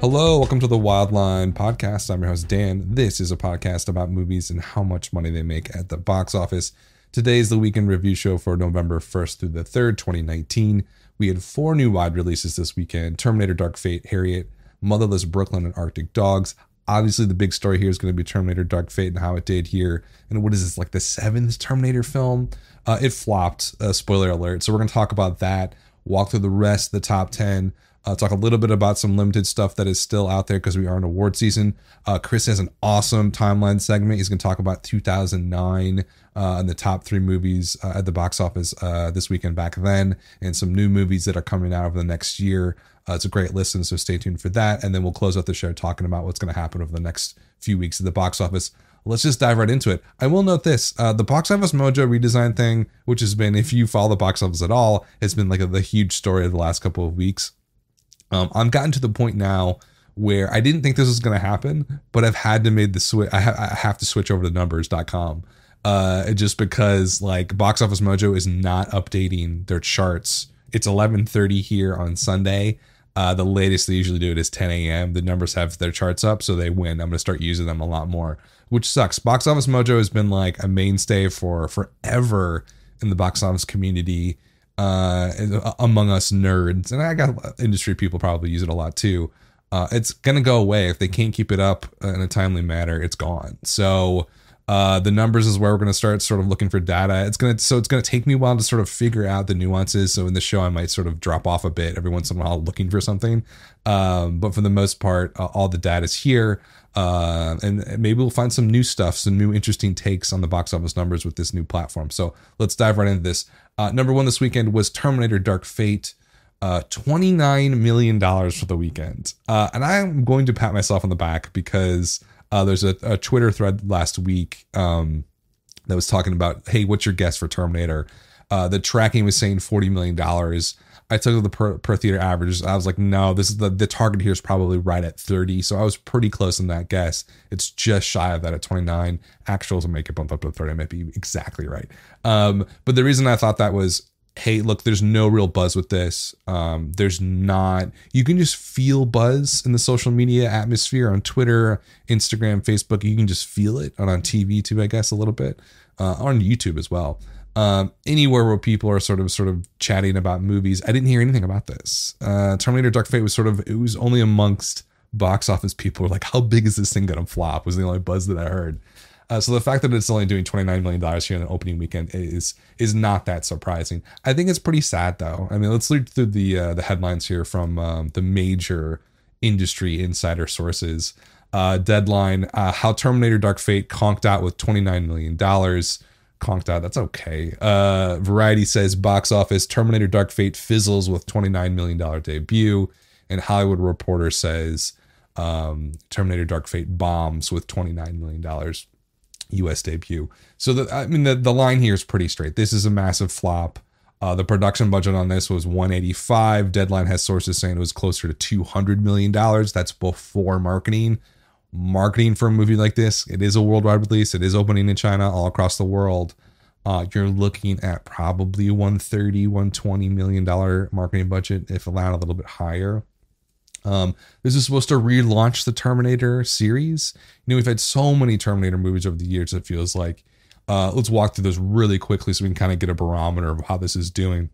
Hello, welcome to the Wildline Podcast. I'm your host, Dan. This is a podcast about movies and how much money they make at the box office. Today is the weekend review show for November 1st through the 3rd, 2019. We had 4 new wide releases this weekend: Terminator Dark Fate, Harriet, Motherless Brooklyn, and Arctic Dogs. Obviously, the big story here is going to be Terminator Dark Fate and how it did here. And what is this, like the 7th Terminator film? It flopped, spoiler alert. So we're going to talk about that, walk through the rest of the top 10, talk a little bit about some limited stuff that is still out there because we are in award season. Chris has an awesome timeline segment. He's going to talk about 2009 and the top 3 movies at the box office this weekend back then, and some new movies that are coming out over the next year. It's a great listen, so stay tuned for that. And then we'll close out the show talking about what's going to happen over the next few weeks at the box office. Let's just dive right into it. I will note this, the Box Office Mojo redesign thing, which has been, if you follow the box office at all, has been like the huge story of the last couple of weeks. I've gotten to the point now where I didn't think this was going to happen, but I've had to make the switch. I have to switch over to numbers.com just because like Box Office Mojo is not updating their charts. It's 11:30 here on Sunday. The latest they usually do it is 10 a.m. The numbers have their charts up, so they win. I'm going to start using them a lot more, which sucks. Box Office Mojo has been like a mainstay for forever in the box office community. Among us nerds, and I got industry people probably use it a lot too. It's gonna go away if they can't keep it up in a timely manner. It's gone. So the numbers is where we're gonna start sort of looking for data. It's gonna take me a while to sort of figure out the nuances. So in the show I might sort of drop off a bit every once in a while looking for something, but for the most part all the data is here. And maybe we'll find some new stuff, some new interesting takes on the box office numbers with this new platform. So let's dive right into this. Number 1 this weekend was Terminator Dark Fate, $29 million for the weekend. And I'm going to pat myself on the back because there's a Twitter thread last week that was talking about, hey, what's your guess for Terminator? The tracking was saying $40 million. I took the per theater averages. I was like, no, this is the target here is probably right at 30. So I was pretty close in that guess. It's just shy of that at 29. Actuals will make it bump up to 30. I might be exactly right. But the reason I thought that was, hey, look, there's no real buzz with this. There's not, you can just feel buzz in the social media atmosphere on Twitter, Instagram, Facebook. You can just feel it on TV too, I guess, a little bit, on YouTube as well. Anywhere where people are sort of chatting about movies. I didn't hear anything about this. Terminator Dark Fate was it was only amongst box office people were like, how big is this thing gonna flop, was the only buzz that I heard. So the fact that it's only doing $29 million here in the opening weekend is not that surprising. I think it's pretty sad though. I mean, let's read through the headlines here from the major industry insider sources. Deadline, how Terminator Dark Fate conked out with $29 million. Conked out, that's okay. Variety says box office, Terminator Dark Fate fizzles with $29 million debut. And Hollywood Reporter says Terminator Dark Fate bombs with $29 million US debut. So the line here is pretty straight. This is a massive flop. The production budget on this was $185. Deadline has sources saying it was closer to $200 million. That's before marketing. Marketing for a movie like this, it is a worldwide release. It is opening in China, all across the world. You're looking at probably $120 million marketing budget, if allowed a little bit higher. This is supposed to relaunch the Terminator series. You know, we've had so many Terminator movies over the years, it feels like. Let's walk through those really quickly so we can kind of get a barometer of how this is doing.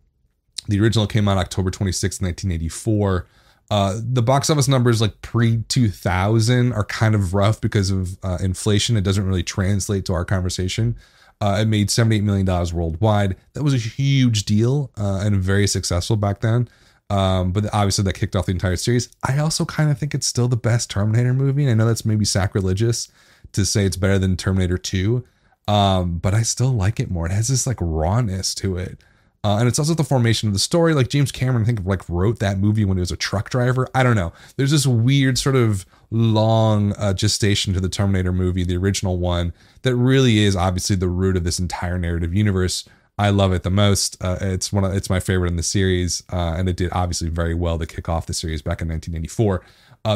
The original came out October 26, 1984. The box office numbers like pre-2000 are kind of rough because of inflation. It doesn't really translate to our conversation. It made $78 million worldwide. That was a huge deal and very successful back then. But obviously that kicked off the entire series. I also kind of think it's still the best Terminator movie. And I know that's maybe sacrilegious to say it's better than Terminator 2. But I still like it more. It has this like rawness to it. And it's also the formation of the story. Like James Cameron, I think, like wrote that movie when he was a truck driver. I don't know. There's this weird sort of long gestation to the Terminator movie, the original one, that really is obviously the root of this entire narrative universe. I love it the most. It's my favorite in the series, and it did obviously very well to kick off the series back in 1994.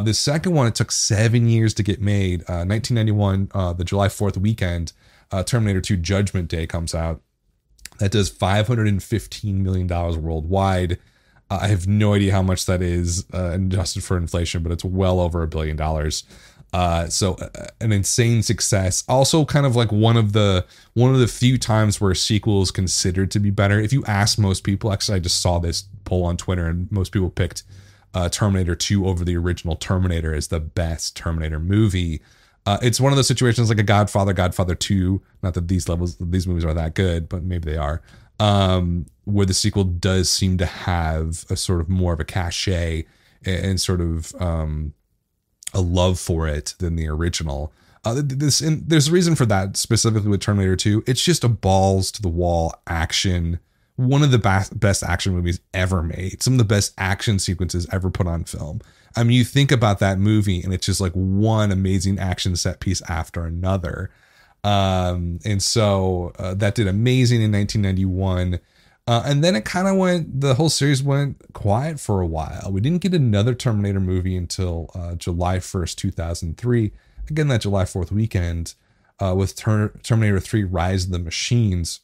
The second one, it took 7 years to get made. 1991, the July 4th weekend, Terminator 2 Judgment Day comes out. That does $515 million worldwide. I have no idea how much that is adjusted for inflation, but it's well over $1 billion. So an insane success. Also, kind of like one of the few times where a sequel is considered to be better. If you ask most people, actually, I just saw this poll on Twitter, and most people picked Terminator 2 over the original Terminator as the best Terminator movie. It's one of those situations like a Godfather 2. Not that these movies are that good, but maybe they are. Where the sequel does seem to have a sort of more of a cachet and sort of a love for it than the original. There's a reason for that, specifically with Terminator 2. It's just a balls to the wall action. One of the best action movies ever made. Some of the best action sequences ever put on film. I mean, you think about that movie and it's just like one amazing action set piece after another. And so that did amazing in 1991. And then the whole series went quiet for a while. We didn't get another Terminator movie until July 1st, 2003. Again, that July 4th weekend with Terminator 3 Rise of the Machines.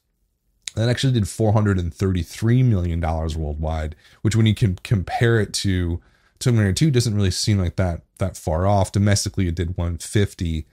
That actually did $433 million worldwide, which when you can compare it to Terminator 2 doesn't really seem like that far off. Domestically, it did 150,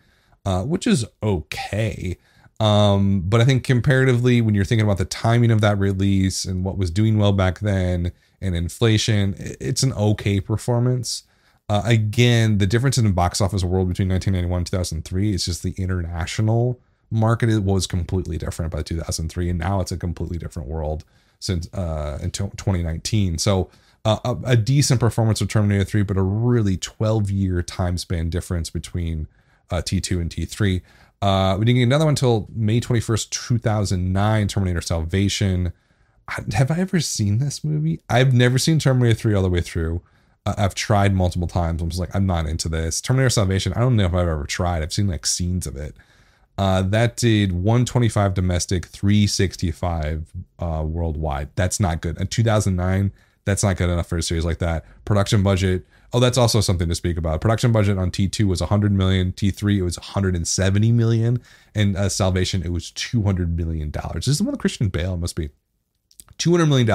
which is okay. But I think comparatively, when you're thinking about the timing of that release and what was doing well back then and inflation, it's an okay performance. Again, the difference in the box office world between 1991 and 2003 is just the international market was completely different by 2003, and now it's a completely different world since in 2019. So a decent performance of Terminator 3, but a really 12-year time span difference between T2 and T3. We didn't get another one until May 21st, 2009, Terminator Salvation. Have I ever seen this movie? I've never seen Terminator 3 all the way through. I've tried multiple times. I'm just like, I'm not into this. Terminator Salvation, I don't know if I've ever tried. I've seen like scenes of it. That did 125 domestic, 365 worldwide. That's not good. In 2009, that's not good enough for a series like that. Production budget. Oh, that's also something to speak about. Production budget on T2 was 100 million. T3, it was 170 million. And Salvation, it was $200 million. This is the one with Christian Bale. It must be $200 million,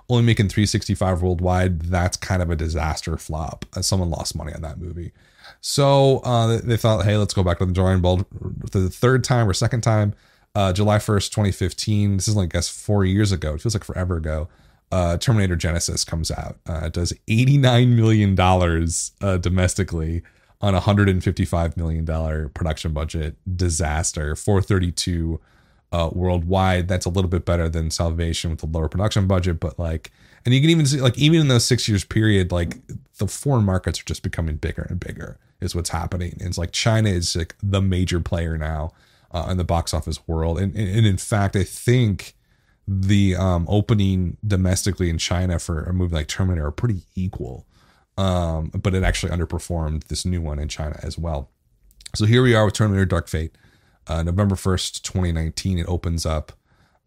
only making 365 worldwide. That's kind of a disaster flop. Someone lost money on that movie. So they thought, hey, let's go back to the drawing board for the third time or second time. July 1st, 2015. This is like, I guess, 4 years ago. It feels like forever ago. Terminator Genesis comes out. It does $89 million domestically on a $155 million production budget. Disaster. 432 worldwide. That's a little bit better than Salvation with a lower production budget, but like, and you can even see, like, even in those 6 years period, like the foreign markets are just becoming bigger and bigger is what's happening. And it's like China is like the major player now in the box office world. And in fact, I think the opening domestically in China for a movie like Terminator are pretty equal. But it actually underperformed this new one in China as well. So here we are with Terminator Dark Fate. November 1st, 2019, it opens up.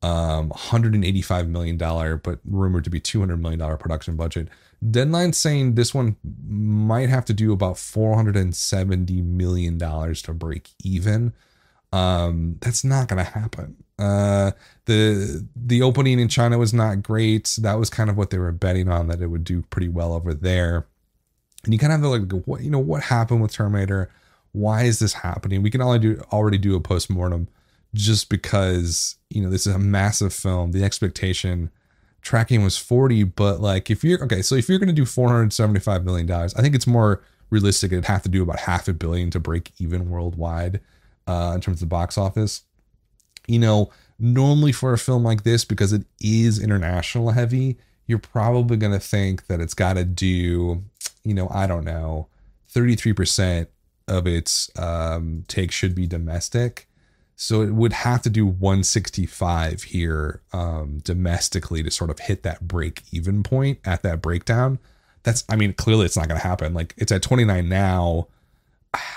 $185 million, but rumored to be $200 million production budget. Deadline saying this one might have to do about $470 million to break even. That's not going to happen. The opening in China was not great. That was kind of what they were betting on, that it would do pretty well over there. And you kind of have to like, what happened with Terminator? Why is this happening? We can already do a postmortem, just because, this is a massive film. The expectation tracking was 40, but like if you're going to do $475 million, I think it's more realistic. It'd have to do about $500 million to break even worldwide in terms of the box office. Normally for a film like this, because it is international heavy, you're probably going to think that it's got to do, I don't know, 33% of its take should be domestic. So it would have to do 165 here domestically to sort of hit that break even point at that breakdown. Clearly it's not going to happen. Like, it's at 29 now.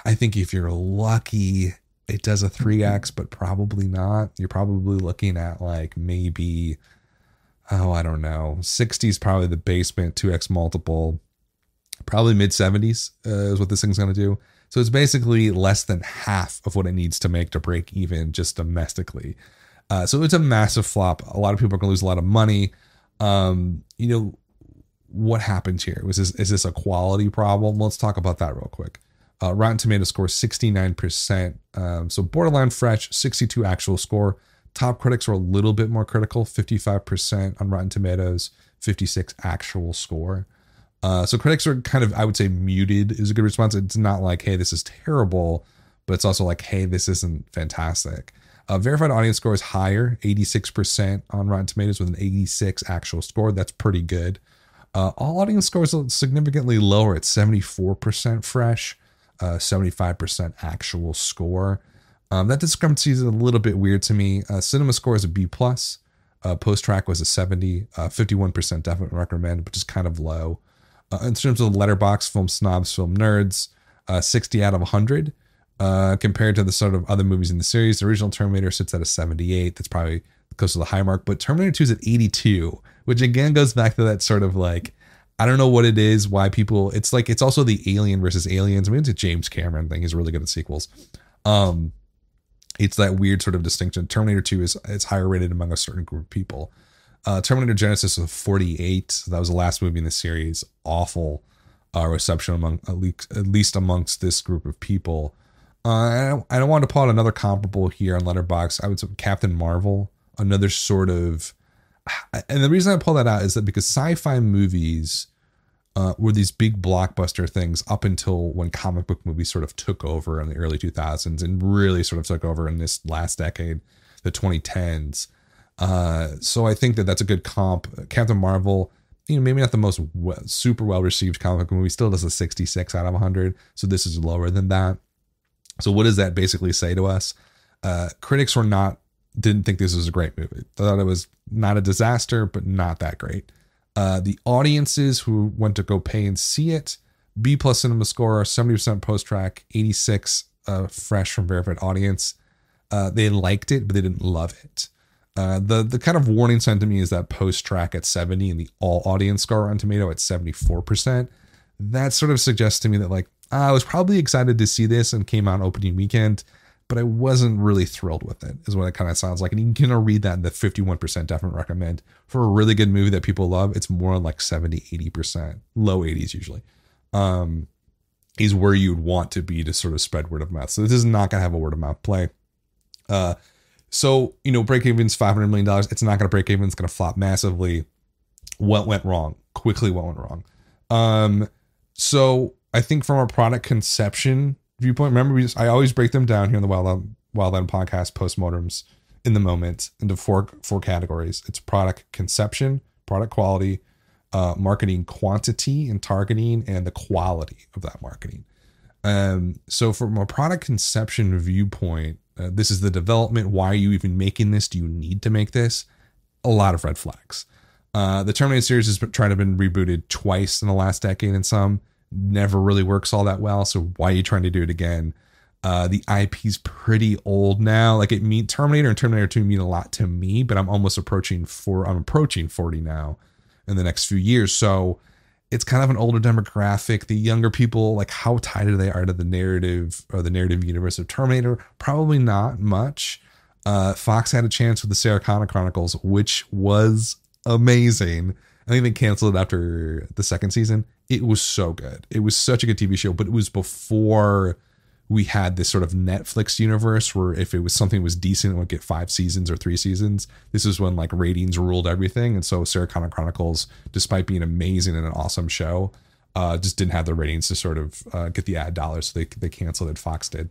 I think if you're lucky, it does a 3x, but probably not. You're probably looking at like maybe, I don't know, 60 is probably the basement, 2x multiple, probably mid 70s is what this thing's going to do. So it's basically less than half of what it needs to make to break even just domestically. So it's a massive flop. A lot of people are going to lose a lot of money. what happened here? Is this a quality problem? Let's talk about that real quick. Rotten Tomatoes score 69%. So borderline fresh, 62 actual score. Top critics were a little bit more critical, 55% on Rotten Tomatoes, 56 actual score. So critics are kind of, I would say, muted is a good response. It's not like, hey, this is terrible, but it's also like, hey, this isn't fantastic. Verified audience score is higher, 86% on Rotten Tomatoes with an 86 actual score. That's pretty good. All audience scores are significantly lower at 74% fresh, 75% actual score. That discrepancy is a little bit weird to me. Cinema score is a B+. Post-track was a 70, 51% definitely recommend, which is kind of low. In terms of Letterboxd, film snobs, film nerds, 60 out of 100. Compared to the sort of other movies in the series, the original Terminator sits at a 78. That's probably close to the high mark, but Terminator 2 is at 82, which again goes back to that sort of like, I don't know what it is, why people, it's like, it's also the Alien versus Aliens. I mean, it's a James Cameron thing. He's really good at sequels. It's that weird sort of distinction. Terminator 2 is higher rated among a certain group of people. Terminator Genesis was 48. So that was the last movie in the series. Awful reception among at least amongst this group of people. I don't want to pull out another comparable here on Letterboxd. I would say Captain Marvel, another sort of, and the reason I pull that out is that because sci-fi movies were these big blockbuster things up until when comic book movies sort of took over in the early 2000s and really sort of took over in this last decade, the 2010s. So I think that that's a good comp. Captain Marvel, maybe not the most super well received comic book movie, still does a 66 out of 100. So this is lower than that. So what does that basically say to us? Critics didn't think this was a great movie. They thought it was not a disaster, but not that great. The audiences who went to go pay and see it, B+ cinema score, 70% post-track, 86 fresh from verified audience. They liked it, but they didn't love it. The kind of warning sign to me is that post-track at 70 and the all audience score on Tomato at 74%. That sort of suggests to me that like, I was probably excited to see this and came out opening weekend, but I wasn't really thrilled with it, is what it kind of sounds like. And you can read that in the 51% definitely recommend. For a really good movie that people love, it's more like 70, 80%, low 80s usually, is where you'd want to be to sort of spread word of mouth. So this is not going to have a word of mouth play. So, break even's $500 million. It's not going to break even. It's going to flop massively. What went wrong? Quickly, what went wrong? So I think from a product conception viewpoint, remember I always break them down here in the Wild End podcast, postmortems in the moment into four categories. It's product conception, product quality, marketing quantity and targeting, and the quality of that marketing. So from a product conception viewpoint, this is the development. Why are you even making this? Do you need to make this? A lot of red flags. The Terminator series has tried to been rebooted twice in the last decade, and some never really works all that well. So why are you trying to do it again? The IP's pretty old now. Like Terminator and Terminator 2 mean a lot to me, but I'm approaching 40 now in the next few years. So it's kind of an older demographic. The younger people, like how tied are they to the narrative or the narrative universe of Terminator? Probably not much. Fox had a chance with the Sarah Connor Chronicles, which was amazing. I think they canceled it after the second season. It was so good. It was such a good TV show, but it was before we had this sort of Netflix universe where if it was something that was decent, it would get 5 seasons or 3 seasons. This is when like ratings ruled everything. And so Sarah Connor Chronicles, despite being amazing and an awesome show, just didn't have the ratings to sort of get the ad dollars. So they canceled it. Fox did.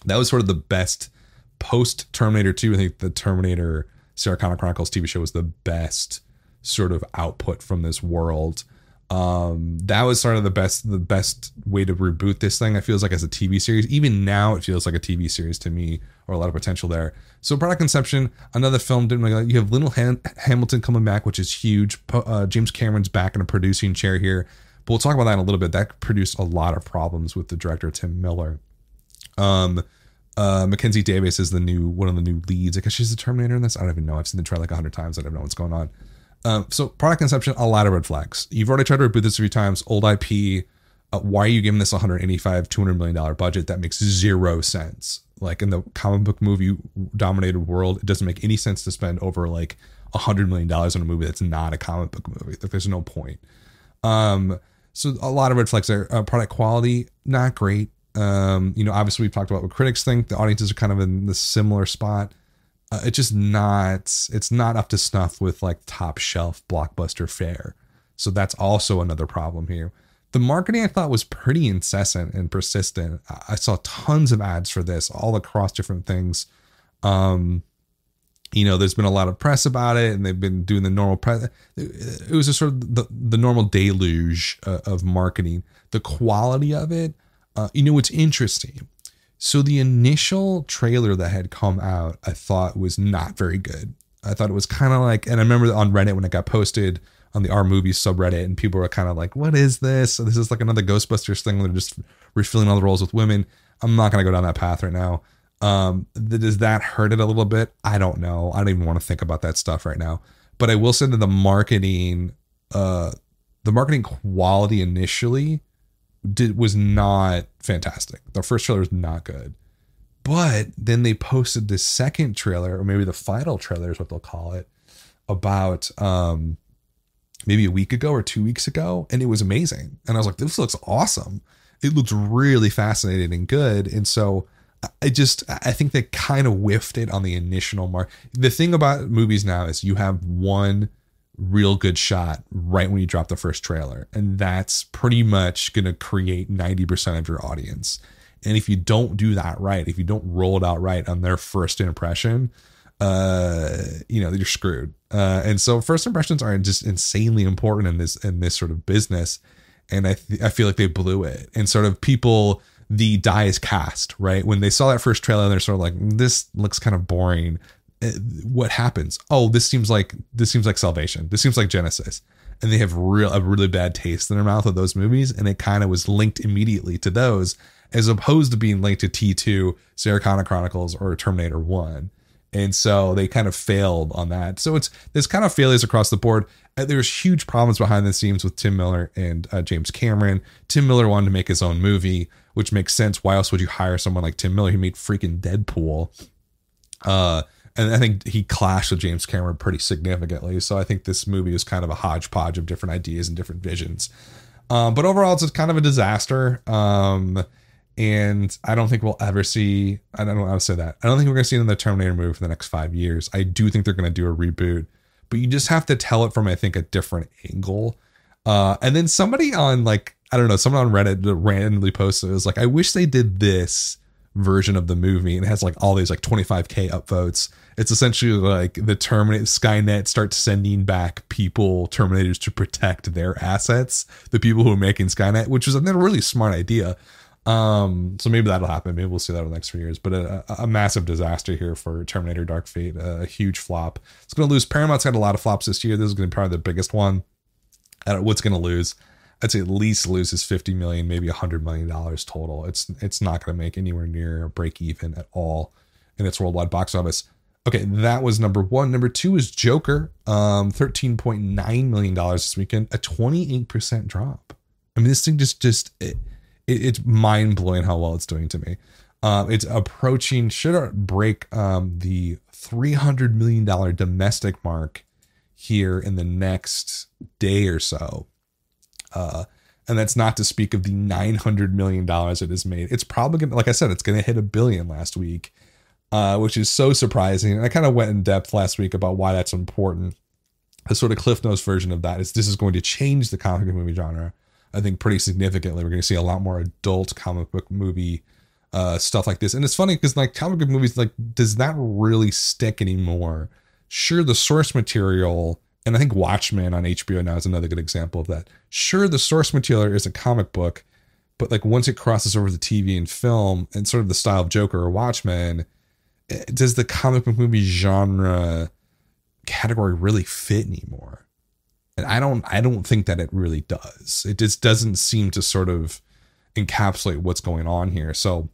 That was sort of the best post Terminator 2. I think the Terminator Sarah Connor Chronicles TV show was the best sort of output from this world. That was sort of the best way to reboot this thing. It feels like as a TV series. Even now, it feels like a TV series to me, or a lot of potential there. So product conception, another film didn't really. You have Little Hamilton coming back, which is huge. James Cameron's back in a producing chair here, but we'll talk about that in a little bit. That produced a lot of problems with the director Tim Miller. Mackenzie Davis is one of the new leads. I guess she's the Terminator in this. I don't even know. I've seen the trailer like 100 times. I don't know what's going on. So product conception, a lot of red flags. You've already tried to reboot this a few times. Old IP. Why are you giving this $200 million budget? That makes zero sense. Like in the comic book movie dominated world, it doesn't make any sense to spend over like $100 million on a movie that's not a comic book movie. Like there's no point. So a lot of red flags there. Product quality, not great. Obviously we've talked about what critics think. The audiences are kind of in the similar spot. It's not up to snuff with like top shelf blockbuster fare. So that's also another problem here. The marketing I thought was pretty incessant and persistent. I saw tons of ads for this all across different things. There's been a lot of press about it, and they've been doing the normal press. It was a sort of the normal deluge of marketing. The quality of it, it's interesting. So the initial trailer that had come out, I thought was not very good. I thought it was kind of like, and I remember on Reddit when it got posted on the R Movies subreddit, and people were kind of like, what is this? So this is like another Ghostbusters thing where they're just refilling all the roles with women. I'm not going to go down that path right now. Does that hurt it a little bit? I don't know. I don't even want to think about that stuff right now. But I will say that the marketing quality initially was not fantastic. The first trailer was not good. But then they posted this second trailer, or maybe the final trailer is what they'll call it, about maybe a week ago or 2 weeks ago, and it was amazing. And I was like, this looks awesome. It looks really fascinating and good. And so I think they kind of whiffed it on the initial mark. The thing about movies now is you have one real good shot right when you drop the first trailer, and that's pretty much going to create 90% of your audience. And if you don't do that right, if you don't roll it out right on their first impression, you're screwed. And so first impressions are just insanely important in this sort of business. And I feel like they blew it. And sort of people, the die is cast, right? When they saw that first trailer, they're sort of like, this looks kind of boring. What happens? Oh, this seems like Salvation. This seems like Genesis. And they have a really bad taste in their mouth of those movies. And it kind of was linked immediately to those, as opposed to being linked to T2, Sarah Connor Chronicles, or Terminator 1. And so they kind of failed on that. So there's kind of failures across the board. There's huge problems behind the scenes with Tim Miller and James Cameron. Tim Miller wanted to make his own movie, which makes sense. Why else would you hire someone like Tim Miller? He made freaking Deadpool. And I think he clashed with James Cameron pretty significantly. So I think this movie is kind of a hodgepodge of different ideas and different visions. But overall, it's kind of a disaster. And I don't think we'll ever see, I don't know how to say that. I don't think we're going to see another Terminator movie for the next 5 years. I do think they're going to do a reboot, but you just have to tell it from, I think, a different angle. And then somebody on someone on Reddit randomly posted, it was like, I wish they did this version of the movie, and it has like all these like 25k upvotes. It's essentially like the Skynet starts sending back Terminators to protect their assets, the people who are making Skynet, which is a really smart idea. So maybe that'll happen. Maybe we'll see that over the next few years. But a massive disaster here for Terminator Dark Fate. A huge flop. It's going to lose. Paramount's had a lot of flops this year. This is going to be probably the biggest one. I don't know what's going to lose. I'd say at least loses $50 million, maybe $100 million total. It's not going to make anywhere near a break even at all in its worldwide box office. Okay, that was number one. Number two is Joker, $13.9 million this weekend, a 28% drop. I mean, this thing it's mind blowing how well it's doing to me. It's approaching, should break the $300 million domestic mark here in the next day or so. And that's not to speak of the $900 million it has made. It's probably going to, like I said, it's going to hit $1 billion last week, which is so surprising. And I kind of went in depth last week about why that's important. A sort of Cliff Notes version of that is this is going to change the comic book movie genre, I think, pretty significantly. We're going to see a lot more adult comic book movie stuff like this. And it's funny because like comic book movies, like, does that really stick anymore? Sure, the source material, and I think Watchmen on HBO now is another good example of that. Sure, the source material is a comic book, but like once it crosses over to TV and film and sort of the style of Joker or Watchmen, does the comic book movie genre category really fit anymore? And I don't think that it really does. It just doesn't seem to sort of encapsulate what's going on here. So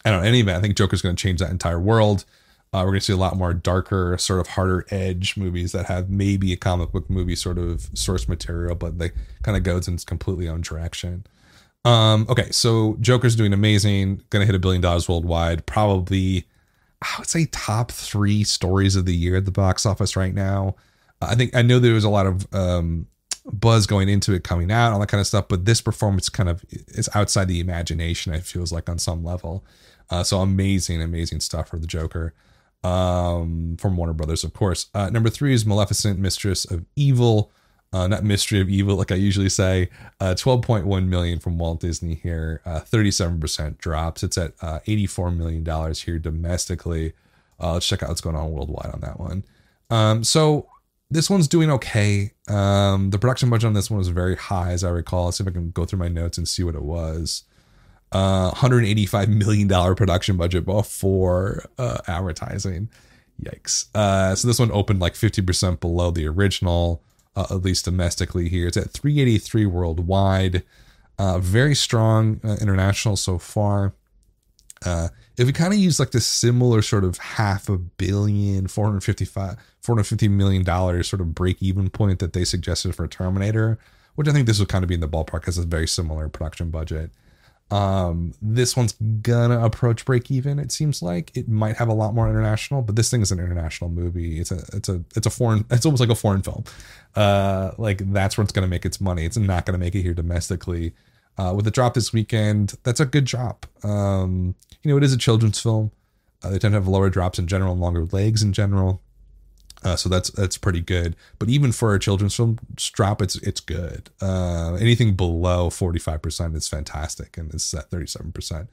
I don't know. In any event, I think Joker's going to change that entire world. We're going to see a lot more darker, sort of harder edge movies that have maybe a comic book movie sort of source material, but they kind of goes in its completely own direction. Okay, so Joker's doing amazing. Going to hit $1 billion worldwide. Probably, I would say, top 3 stories of the year at the box office right now. I know there was a lot of buzz going into it, coming out, all that kind of stuff. But this performance kind of is outside the imagination, it feels like, on some level. So amazing stuff for the Joker, from Warner Brothers, of course. Number 3 is Maleficent, Mistress of Evil. Not Mystery of Evil, like I usually say. 12.1 million from Walt Disney here. 37% drops. It's at $84 million here domestically. Let's check out what's going on worldwide on that one. So this one's doing okay. The production budget on this one was very high, as I recall. Let's see if I can go through my notes and see what it was. $185 million production budget before advertising. Yikes. So this one opened like 50% below the original, at least domestically here. It's at 383 worldwide. Very strong international so far. If we kind of use like this similar sort of $500 million, $450 million sort of break even point that they suggested for Terminator, which I think this would kind of be in the ballpark, as a very similar production budget. This one's gonna approach break even. It seems like it might have a lot more international, but this thing is an international movie. It's almost like a foreign film. Like that's where it's gonna make its money. It's not gonna make it here domestically. With the drop this weekend, that's a good drop. It is a children's film. They tend to have lower drops in general and longer legs in general. So that's pretty good. But even for a children's film drop, it's good. Anything below 45% is fantastic, and it's at 37%.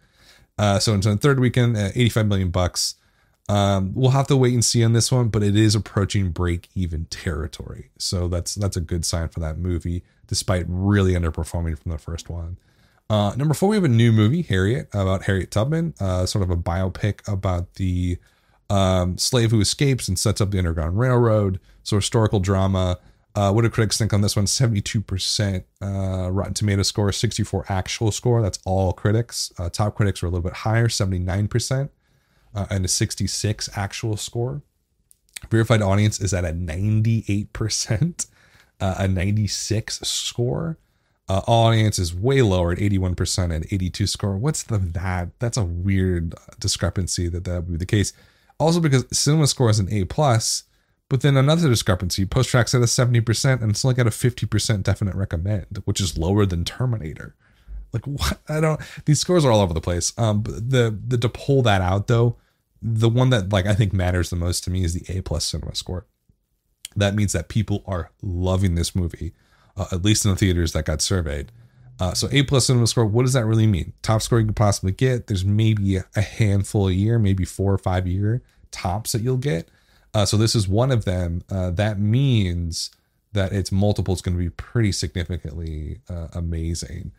So into the third weekend, $85 million. We'll have to wait and see on this one, but it is approaching break-even territory. So that's a good sign for that movie, despite really underperforming from the first one. Number 4, we have a new movie, Harriet, about Harriet Tubman, sort of a biopic about the slave who escapes and sets up the Underground Railroad. So historical drama. What do critics think on this one? 72% Rotten Tomato score, 64 actual score. That's all critics. Top critics are a little bit higher, 79%, and a 66 actual score. Verified audience is at a 98%, a 96 score. Audience is way lower at 81% and 82 score. What's that? That's a weird discrepancy that would be the case. Also because Cinema Score is an A+, but then another discrepancy, Post-Track's at a 70% and it's only got a 50% definite recommend, which is lower than Terminator. Like what? These scores are all over the place. To pull that out though, the one that like I think matters the most to me is the A+ Cinema Score. That means that people are loving this movie, at least in the theaters that got surveyed. So A+ Cinema Score, what does that really mean? Top score you could possibly get. There's maybe a handful a year, maybe 4 or 5 year tops that you'll get. So this is one of them. That means that its multiple is going to be pretty significantly amazing.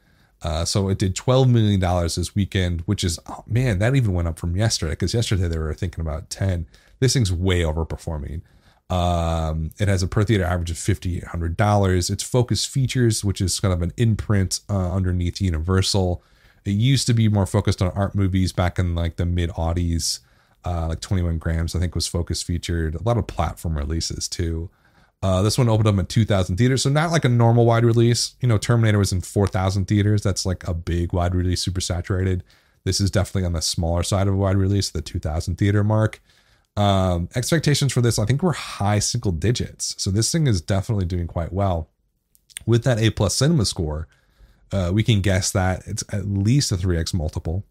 So it did $12 million this weekend, which is, oh man, that even went up from yesterday, because yesterday they were thinking about 10. This thing's way overperforming. It has a per theater average of $5,800. It's Focus Features, which is kind of an imprint underneath Universal. It used to be more focused on art movies back in like the mid-aughties, like 21 Grams, I think, was Focus Featured. A lot of platform releases too. This one opened up in 2,000 theaters, so not like a normal wide release. Terminator was in 4,000 theaters. That's like a big wide release, super saturated. This is definitely on the smaller side of a wide release, the 2,000 theater mark. Expectations for this, I think, were high single digits. So this thing is definitely doing quite well. With that A+ Cinema Score, we can guess that it's at least a 3x multiple.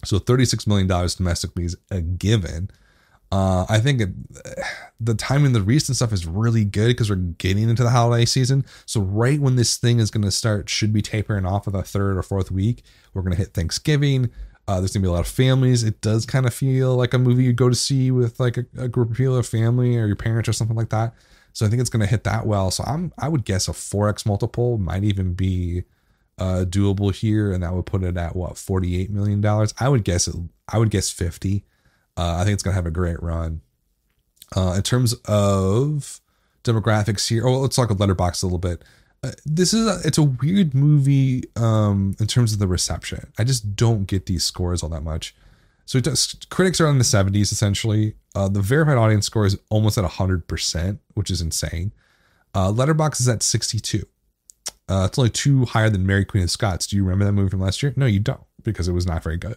So $36 million domestically is a given. I think the timing of the recent stuff is really good because we're getting into the holiday season. So right when this thing is going to start, should be tapering off of the 3rd or 4th week. We're going to hit Thanksgiving. There's gonna be a lot of families. It does kind of feel like a movie you go to see with like a group of people, a family or your parents or something like that. So I think it's gonna hit that well. So I would guess a 4x multiple might even be doable here, and that would put it at what, $48 million. I would guess 50. I think it's gonna have a great run. In terms of demographics here, let's talk about Letterboxd a little bit. It's a weird movie in terms of the reception. I just don't get these scores all that much. So critics are in the 70s essentially. The verified audience score is almost at 100%, which is insane. Letterboxd is at 62. It's only 2 higher than Mary Queen of Scots. Do you remember that movie from last year? No, you don't, because it was not very good.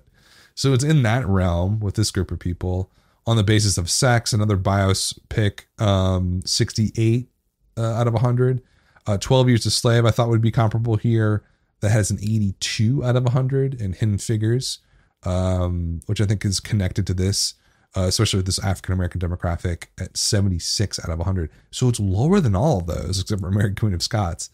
So it's in that realm with this group of people. On the basis of sex, another bios pick, 68 out of 100. 12 Years a Slave I thought would be comparable here. That has an 82 out of 100 in Hidden Figures, which I think is connected to this, especially with this African-American demographic at 76 out of 100. So it's lower than all of those, except for American Queen of Scots.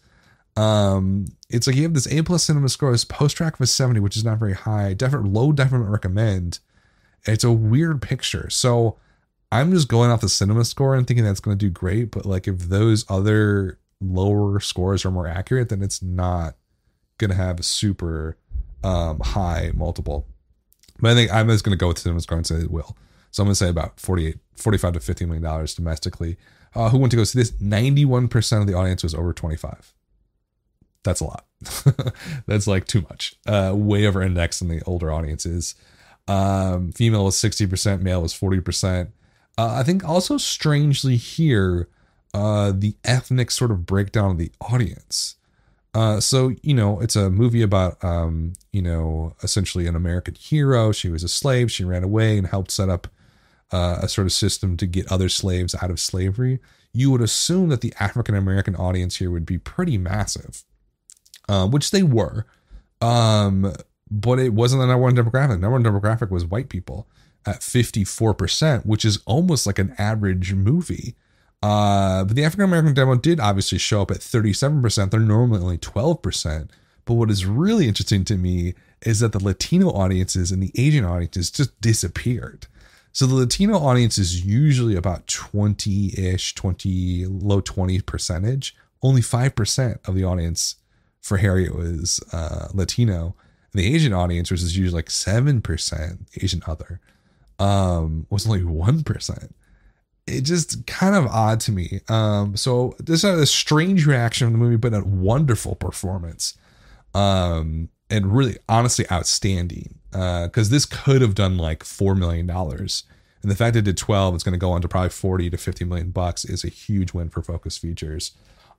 It's like you have this A+ cinema score, this post-track of a 70, which is not very high. Low definite recommend. It's a weird picture. So I'm just going off the cinema score and thinking that's going to do great. But like if those other lower scores are more accurate, then it's not going to have a super high multiple. But I think I'm just going to go with cinema score and say it will. So I'm going to say about 45 to $50 million domestically. Who went to go see this? 91% of the audience was over 25. That's a lot. That's like too much. Way over indexed in the older audiences. Female was 60%, male was 40%. I think also strangely here, the ethnic sort of breakdown of the audience. So, it's a movie about, essentially an American hero. She was a slave. She ran away and helped set up a sort of system to get other slaves out of slavery. You would assume that the African-American audience here would be pretty massive, which they were. But it wasn't the number one demographic. The number one demographic was white people at 54%, which is almost like an average movie. But the African-American demo did obviously show up at 37%. They're normally only 12%. But what is really interesting to me is that the Latino audiences and the Asian audiences just disappeared. So the Latino audience is usually about 20-ish, low 20%. Only 5% of the audience for Harriet was Latino. And the Asian audience, which is usually like 7% Asian other, was only 1%. It just kind of odd to me. So this is a strange reaction from the movie, but a wonderful performance. And really, honestly, outstanding. Because this could have done like $4 million. And the fact it did 12, it's going to go on to probably 40 to 50 million bucks is a huge win for Focus Features.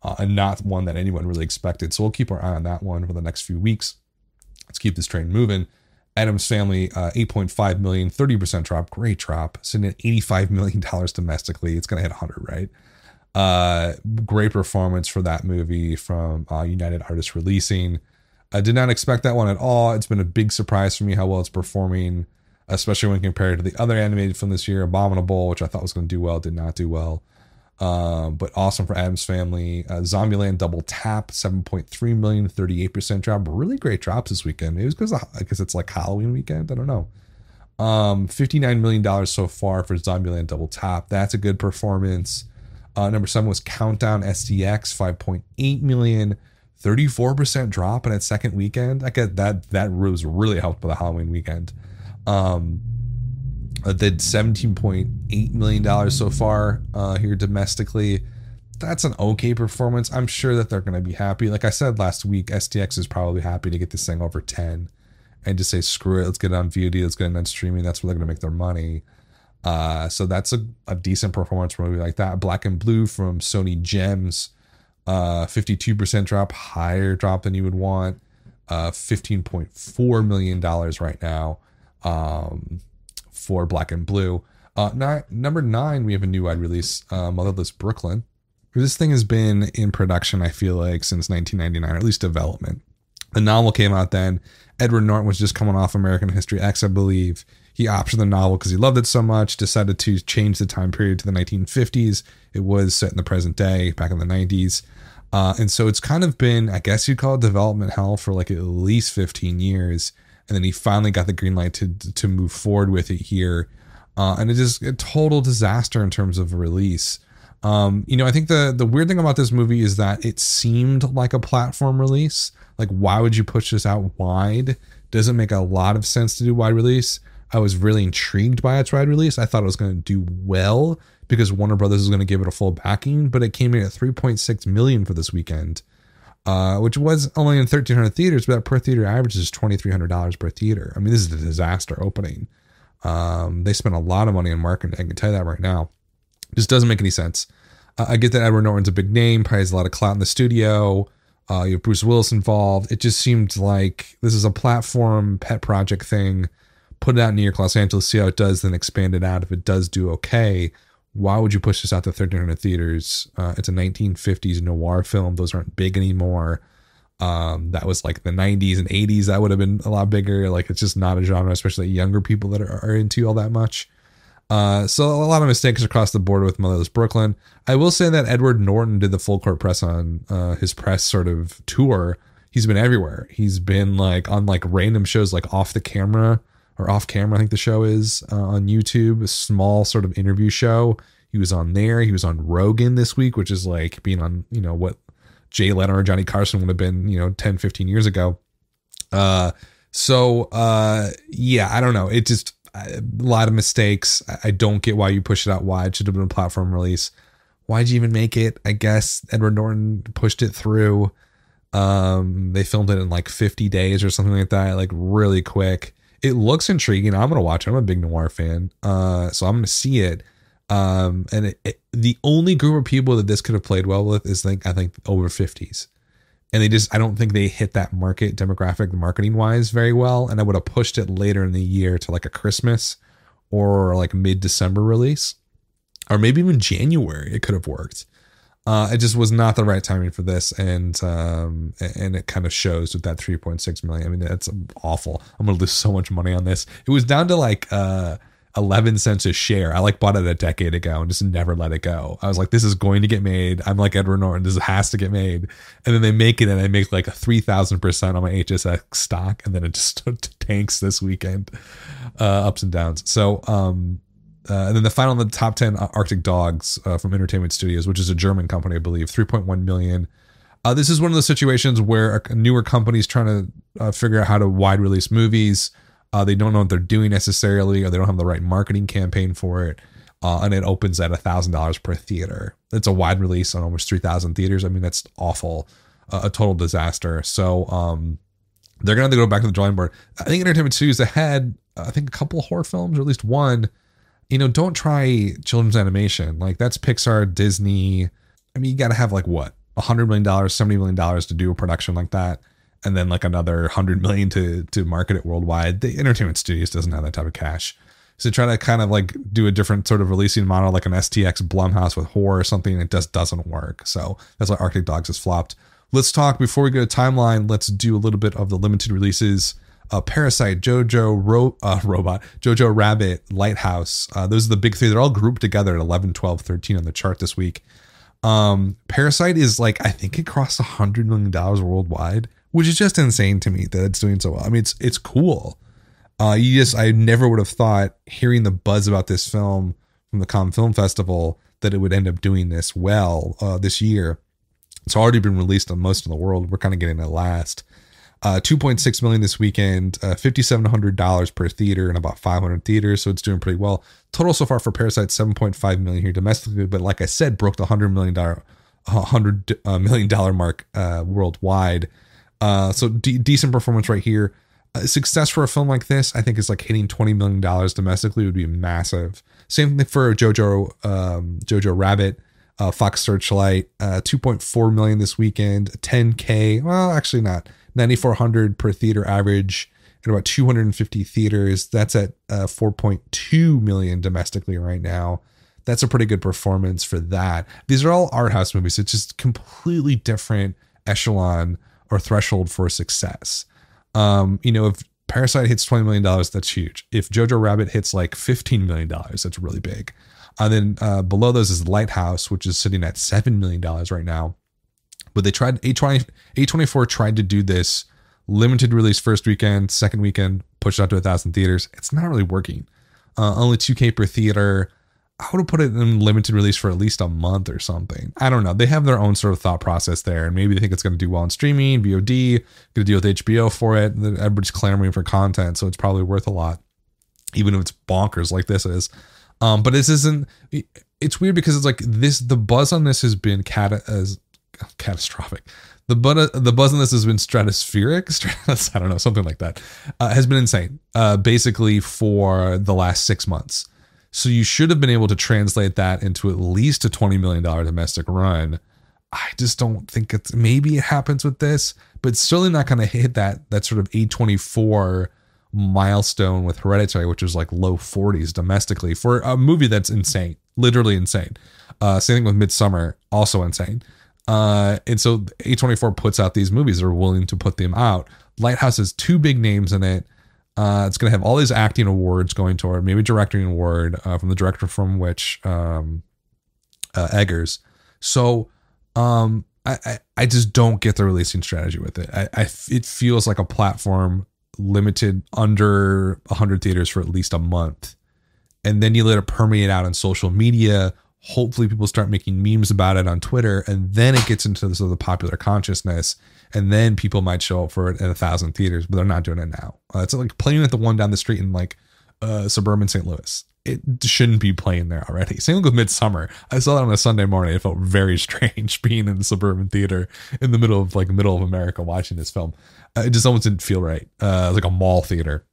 And not one that anyone really expected. So we'll keep our eye on that one for the next few weeks. Let's keep this train moving. Addams Family, 8.5 million, 30% drop. Great drop. Sitting at $85 million domestically. It's going to hit 100, right? Great performance for that movie from United Artists Releasing. I did not expect that one at all. It's been a big surprise for me how well it's performing, especially when compared to the other animated film this year, Abominable, which I thought was going to do well, did not do well. But awesome for Addams Family. Zombieland Double Tap, 7.3 million, 38% drop. Really great drops this weekend. It was because I guess it's like Halloween weekend. I don't know. $59 million so far for Zombieland Double Tap. That's a good performance. Number 7 was Countdown SDX, 5.8 million, 34% drop in its second weekend. I get that was really helped by the Halloween weekend. Did $17.8 million so far here domestically. That's an okay performance. I'm sure that they're going to be happy. Like I said last week, STX is probably happy to get this thing over 10 and just say, screw it, let's get it on VOD, let's get it on streaming. That's where they're going to make their money. So that's a decent performance for a movie like that. Black and Blue from Sony Gems, 52% drop, higher drop than you would want. $15.4 million right now. For Black and Blue. Number 9, we have a new wide release, Motherless Brooklyn. This thing has been in production, I feel like, since 1999, or at least development. The novel came out then. Edward Norton was just coming off American History X, I believe. He optioned the novel because he loved it so much, decided to change the time period to the 1950s. It was set in the present day, back in the 90s. And so it's kind of been, I guess you'd call it development hell for like at least 15 years. And then he finally got the green light to move forward with it here. And it is a total disaster in terms of release. I think the weird thing about this movie is that it seemed like a platform release. Like, why would you push this out wide? Doesn't make a lot of sense to do wide release. I was really intrigued by its wide release. I thought it was going to do well because Warner Brothers is going to give it a full backing, but it came in at 3.6 million for this weekend. Which was only in 1,300 theaters, but that per theater average is $2,300 per theater. I mean, this is a disaster opening. They spent a lot of money on marketing. I can tell you that right now. It just doesn't make any sense. I get that Edward Norton's a big name, probably has a lot of clout in the studio. You have Bruce Willis involved. It just seemed like this is a platform pet project thing. Put it out in New York, Los Angeles, see how it does, then expand it out. If it does do okay, Why would you push this out to 1,300 theaters? It's a 1950s noir film. Those aren't big anymore. That was like the 90s and 80s. That would have been a lot bigger. Like, it's just not a genre, especially younger people that are into all that much. So a lot of mistakes across the board with Melrose Brooklyn. I will say that Edward Norton did the full court press on his press sort of tour. He's been everywhere. He's been like on like random shows, like Off Camera, I think the show is, on YouTube, a small sort of interview show. He was on there. He was on Rogan this week, which is like being on, what Jay Leno or Johnny Carson would have been, 10, 15 years ago. Yeah, I don't know. It just, a lot of mistakes. I don't get why you push it out wide. Should have been a platform release. Why'd you even make it? I guess Edward Norton pushed it through. They filmed it in like 50 days or something like that, like really quick. It looks intriguing. I'm gonna watch it. I'm a big noir fan, so I'm gonna see it. And the only group of people that this could have played well with is I think over 50s. And I don't think they hit that market demographic marketing wise very well. And I would have pushed it later in the year to like a Christmas or like mid-December release, or maybe even January. It could have worked. It just was not the right timing for this. And it kind of shows with that 3.6 million. I mean, that's awful. I'm going to lose so much money on this. It was down to like, 11 cents a share. I like bought it a decade ago and just never let it go. I was like, this is going to get made. I'm like Edward Norton. This has to get made. And then they make it, and I make like a 3,000% on my HSX stock. And then it just tanks this weekend, ups and downs. So, and then the final in the top 10, Arctic Dogs, from Entertainment Studios, which is a German company, I believe, 3.1 million. This is one of those situations where a newer company's trying to figure out how to wide release movies. They don't know what they're doing necessarily, or they don't have the right marketing campaign for it. And it opens at $1,000 per theater. It's a wide release on almost 3,000 theaters. I mean, that's awful, a total disaster. So they're going to have to go back to the drawing board. I think Entertainment Studios had, I think, a couple of horror films, or at least one. Don't try children's animation. Like, that's Pixar, Disney. I mean, you got to have like what, $100 million, $70 million to do a production like that. And then like another 100 million to market it worldwide. The Entertainment Studios doesn't have that type of cash. So try to kind of like do a different sort of releasing model, like an STX Blumhouse with horror or something. It just doesn't work. So that's why Arctic Dogs has flopped. Let's talk, before we go to timeline, let's do a little bit of the limited releases. Parasite, Jojo Rabbit, Lighthouse. Those are the big three. They're all grouped together at 11, 12, 13 on the chart this week. Parasite is like, I think it crossed $100 million worldwide, which is just insane to me that it's doing so well. I mean, it's cool. I never would have thought, hearing the buzz about this film from the Cannes Film Festival, that it would end up doing this well this year. It's already been released on most of the world. We're kind of getting it last. 2.6 million this weekend, $5,700 per theater in about 500 theaters. So it's doing pretty well. Total so far for Parasite, 7.5 million here domestically. But like I said, broke the $100 million mark worldwide. So decent performance right here. Success for a film like this, I think, is like hitting $20 million domestically would be massive. Same thing for Jojo Rabbit, Fox Searchlight, 2.4 million this weekend, 10K. Well, actually not. 9,400 per theater average in about 250 theaters. That's at 4.2 million domestically right now. That's a pretty good performance for that. These are all art house movies. It's just completely different echelon or threshold for success. If Parasite hits $20 million, that's huge. If Jojo Rabbit hits like $15 million, that's really big. And then below those is Lighthouse, which is sitting at $7 million right now. But they tried, A24 tried to do this limited release first weekend, second weekend, pushed out to 1,000 theaters. It's not really working. Only 2K per theater. I would have put it in limited release for at least a month or something. I don't know. They have their own sort of thought process there, and maybe they think it's going to do well in streaming, VOD, going to deal with HBO for it. Everybody's clamoring for content, so it's probably worth a lot, even if it's bonkers like this is. But this isn't. It's weird because it's like this. The buzz on this has been catastrophic. The buzz on this has been stratospheric. I don't know, something like that. Has been insane. Basically for the last 6 months. So you should have been able to translate that into at least a $20 million domestic run. I just don't think maybe it happens with this, but it's certainly not going to hit that sort of A24 milestone with Hereditary, which was like low 40s domestically for a movie that's insane. literally insane. Same thing with Midsummer, also insane. And so A24 puts out these movies. They're willing to put them out. Lighthouse has 2 big names in it. It's going to have all these acting awards going toward, maybe directing award from the director from which Eggers. So I just don't get the releasing strategy with it. It feels like a platform limited under 100 theaters for at least a month. And then you let it permeate out on social media. Hopefully people start making memes about it on Twitter, and then it gets into the sort of the popular consciousness, and then people might show up for it at 1,000 theaters, but they're not doing it now. It's like playing at the one down the street in like suburban St. Louis. It shouldn't be playing there already. Same with Midsummer. I saw that on a Sunday morning. It felt very strange being in the suburban theater in the middle of America watching this film. It just almost didn't feel right. Like a mall theater.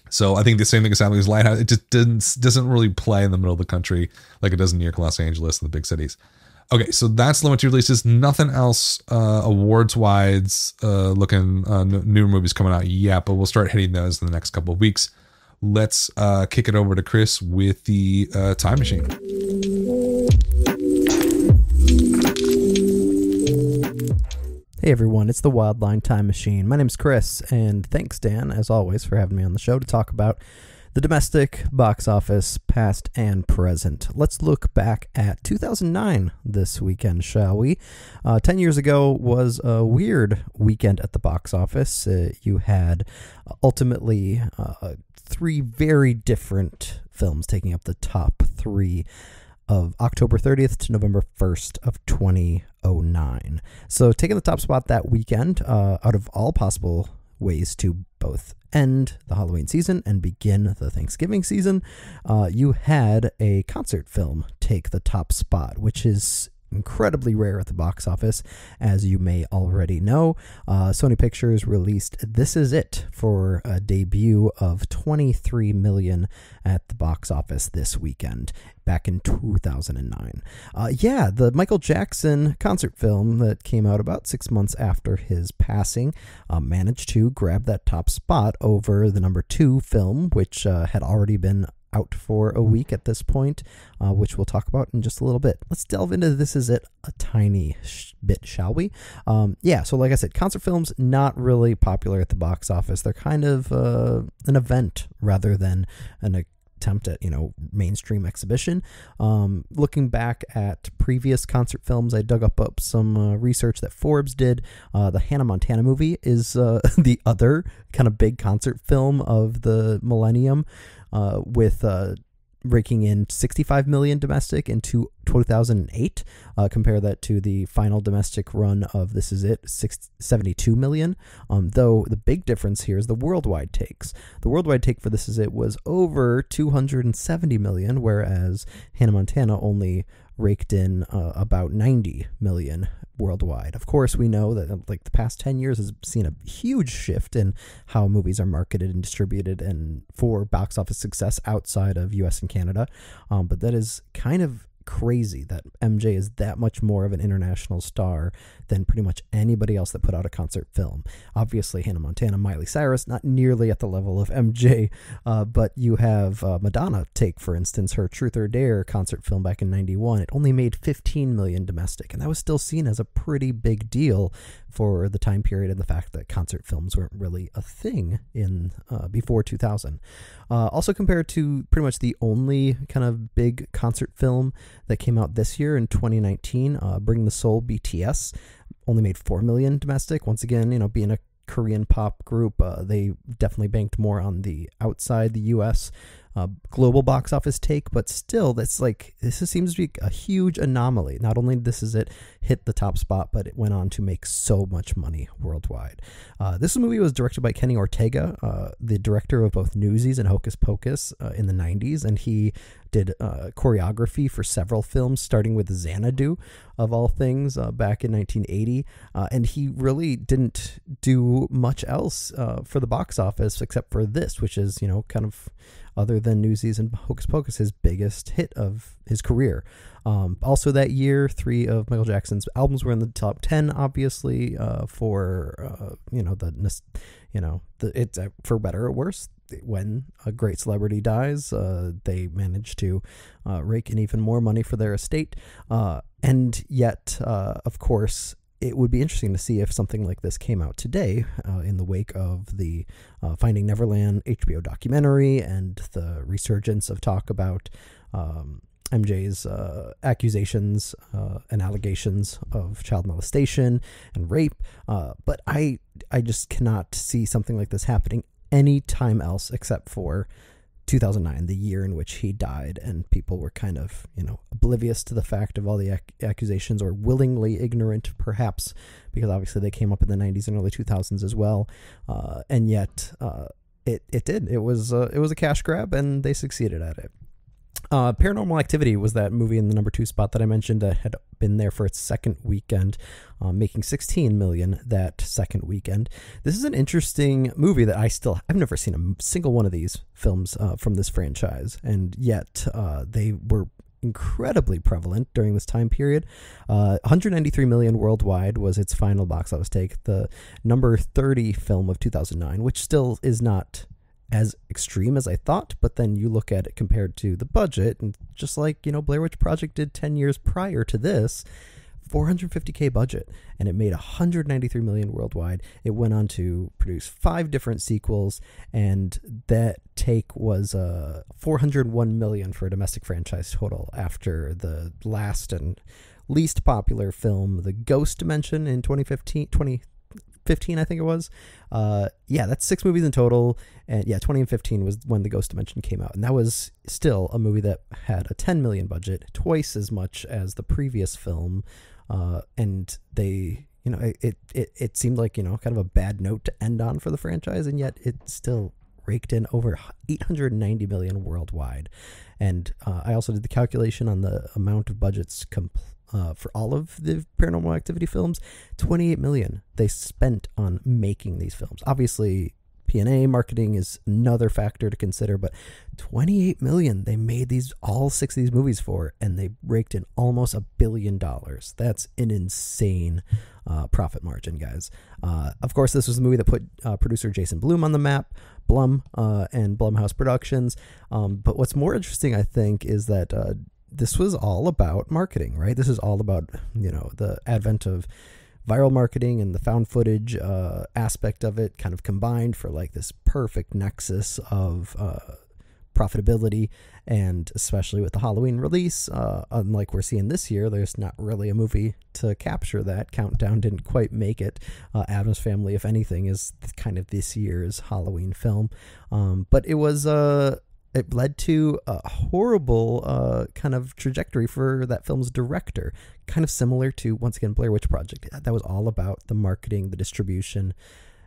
So I think the same thing is happening with Lighthouse. It just doesn't really play in the middle of the country like it does in New York, Los Angeles, and the big cities. Okay, so that's limited releases. Nothing else awards-wise looking new movies coming out yet, but we'll start hitting those in the next couple of weeks. Let's kick it over to Chris with the Time Machine. Hey everyone, it's the Wildline Time Machine. My name's Chris, and thanks Dan, as always, for having me on the show to talk about the domestic box office, past and present. Let's look back at 2009 this weekend, shall we? 10 years ago was a weird weekend at the box office. You had ultimately 3 very different films taking up the top 3 of October 30th to November 1st of 2009. So taking the top spot that weekend, out of all possible ways to both end the Halloween season and begin the Thanksgiving season, you had a concert film take the top spot, which is incredibly rare at the box office, as you may already know. Sony Pictures released This Is It for a debut of $23 million at the box office this weekend, back in 2009. The Michael Jackson concert film that came out about 6 months after his passing managed to grab that top spot over the number 2 film, which had already been out for a week at this point, which we'll talk about in just a little bit. Let's delve into This Is It a tiny bit, shall we? So like I said, concert films not really popular at the box office. They're kind of an event rather than an attempt at, mainstream exhibition. Looking back at previous concert films, I dug up some research that Forbes did. The Hannah Montana movie is the other kind of big concert film of the millennium, with raking in 65 million domestic in 2008. Compare that to the final domestic run of This Is It, 72 million. Though the big difference here is the worldwide takes. The worldwide take for This Is It was over 270 million, whereas Hannah Montana only raked in about 90 million worldwide. Of course, we know that the past 10 years has seen a huge shift in how movies are marketed and distributed and for box office success outside of US and Canada. But that is kind of crazy that MJ is that much more of an international star than pretty much anybody else that put out a concert film. Obviously, Hannah Montana, Miley Cyrus, not nearly at the level of MJ, but you have Madonna take, for instance, her Truth or Dare concert film back in 91. It only made 15 million domestic, and that was still seen as a pretty big deal for the time period and the fact that concert films weren't really a thing in before 2000. Also compared to pretty much the only kind of big concert film that came out this year in 2019, Bring the Soul BTS only made 4 million domestic. Once again, being a Korean pop group, they definitely banked more on the outside the US global box office take, but still, this seems to be a huge anomaly. Not only This Is It hit the top spot, but it went on to make so much money worldwide. This movie was directed by Kenny Ortega, the director of both Newsies and Hocus Pocus in the 90s, and he did choreography for several films, starting with Xanadu, of all things, back in 1980. And he really didn't do much else for the box office except for this, which is, kind of, other than Newsies and Hocus Pocus, his biggest hit of his career. Also that year, 3 of Michael Jackson's albums were in the top 10, obviously, for, it's for better or worse. when a great celebrity dies, they manage to rake in even more money for their estate. And yet, of course, it would be interesting to see if something like this came out today in the wake of the Finding Neverland HBO documentary and the resurgence of talk about MJ's accusations and allegations of child molestation and rape. But I just cannot see something like this happening any time else except for 2009, the year in which he died, and people were kind of, oblivious to the fact of all the accusations, or willingly ignorant, perhaps, because obviously they came up in the 90s and early 2000s as well. And yet it did. It was a cash grab, and they succeeded at it. Paranormal Activity was that movie in the number 2 spot that I mentioned that had been there for its second weekend, making $16 million that second weekend. This is an interesting movie that I've never seen a single one of these films from this franchise, and yet they were incredibly prevalent during this time period. 193 million worldwide was its final box office take. The number 30 film of 2009, which still is not as extreme as I thought, but then you look at it compared to the budget, and just like, Blair Witch Project did 10 years prior to this, $450K budget, and it made 193 million worldwide. It went on to produce 5 different sequels, and that take was $401 million for a domestic franchise total after the last and least popular film, The Ghost Dimension, in 2015, I think it was. That's 6 movies in total, and 2015 was when The Ghost Dimension came out, and that was still a movie that had a $10 million budget, twice as much as the previous film, and they, it seemed like, kind of a bad note to end on for the franchise, and yet it still raked in over 890 million worldwide. And I also did the calculation on the amount of budgets for all of the Paranormal Activity films. 28 million they spent on making these films. Obviously, P&A marketing is another factor to consider, but 28 million they made all 6 of these movies for, and they raked in almost $1 billion. That's an insane profit margin, guys. Of course, this was the movie that put producer Jason Blum on the map, Blum and Blumhouse Productions. But what's more interesting, I think, is that this was all about marketing, right? This is all about, the advent of viral marketing and the found footage aspect of it kind of combined for like this perfect nexus of profitability. And especially with the Halloween release, unlike we're seeing this year, there's not really a movie to capture that. Countdown didn't quite make it. Addams Family, if anything, is kind of this year's Halloween film. But it was it led to a horrible kind of trajectory for that film's director, kind of similar to, once again, Blair Witch Project. That was all about the marketing, the distribution,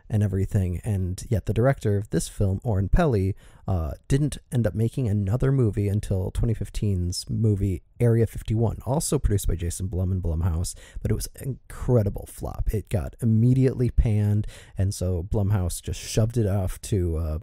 and everything. And yet the director of this film, Oren Peli, didn't end up making another movie until 2015's movie Area 51, also produced by Jason Blum and Blumhouse, but it was an incredible flop. It got immediately panned, and so Blumhouse just shoved it off to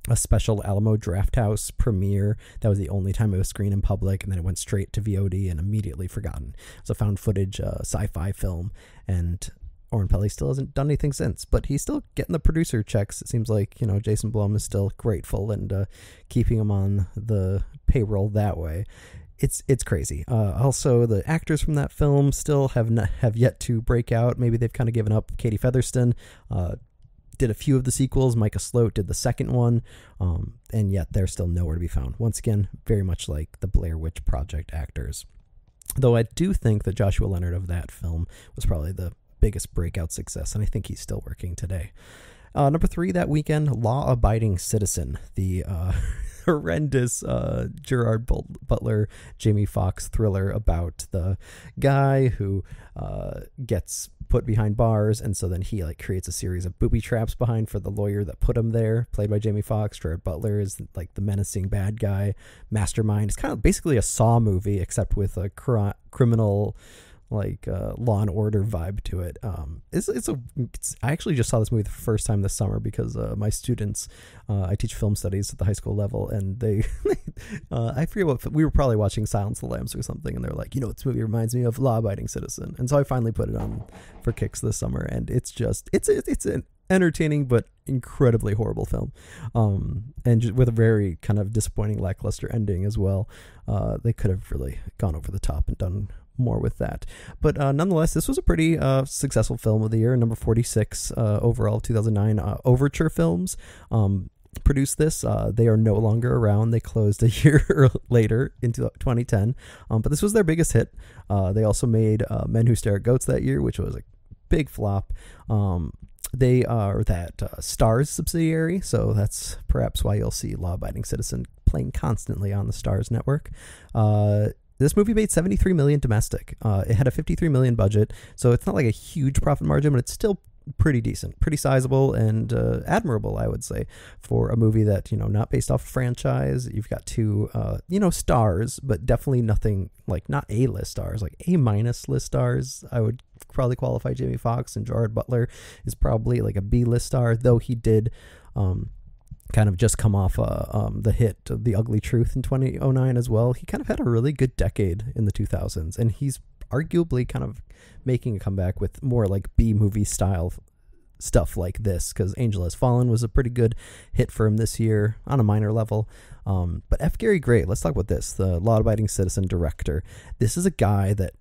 a special Alamo Drafthouse premiere. That was the only time it was screened in public, and then it went straight to VOD and immediately forgotten. It's a found footage sci-fi film, and Oren Peli still hasn't done anything since, but he's still getting the producer checks. It seems like, Jason Blum is still grateful and keeping him on the payroll that way. It's crazy. Also, the actors from that film still have yet to break out. Maybe they've kind of given up. Katie Featherston did a few of the sequels. Micah Sloat did the second one, and yet they're still nowhere to be found. Once again, very much like the Blair Witch Project actors. Though I do think that Joshua Leonard of that film was probably the biggest breakout success, and I think he's still working today. Number 3 that weekend, Law Abiding Citizen, the horrendous Gerard Butler, Jamie Foxx thriller about the guy who gets put behind bars, and so then he creates a series of booby traps behind for the lawyer that put him there, played by Jamie Foxx. Gerard Butler is like the menacing bad guy mastermind. It's kind of basically a Saw movie, except with a criminal Law and Order vibe to it. I actually just saw this movie the first time this summer because my students, I teach film studies at the high school level, and they I forget what we were probably watching Silence of the Lambs or something, and they're like, this movie reminds me of Law Abiding Citizen, and so I finally put it on for kicks this summer, and it's an entertaining but incredibly horrible film, and just with a very kind of disappointing lackluster ending as well. They could have really gone over the top and done more with that, but nonetheless, this was a pretty successful film of the year, number 46 overall. 2009 Overture Films produced this. They are no longer around. They closed a year later into 2010, but this was their biggest hit. They also made Men Who Stare at Goats that year, which was a big flop. They are that Starz subsidiary, so that's perhaps why you'll see Law Abiding Citizen playing constantly on the Starz network. This movie made $73 million domestic. It had a $53 million budget, so it's not like a huge profit margin, but it's still pretty decent, pretty sizable, and admirable, I would say, for a movie that, not based off a franchise. You've got two, stars, but definitely nothing like, not A-list stars, like A-minus list stars. I would probably qualify Jamie Foxx, and Gerard Butler is probably like a B-list star, though he did kind of just come off the hit The Ugly Truth in 2009 as well. He kind of had a really good decade in the 2000s, and he's arguably kind of making a comeback with more like B-movie style stuff like this, because Angel Has Fallen was a pretty good hit for him this year on a minor level. But F. Gary Gray, let's talk about this, the Law-Abiding Citizen director. This is a guy that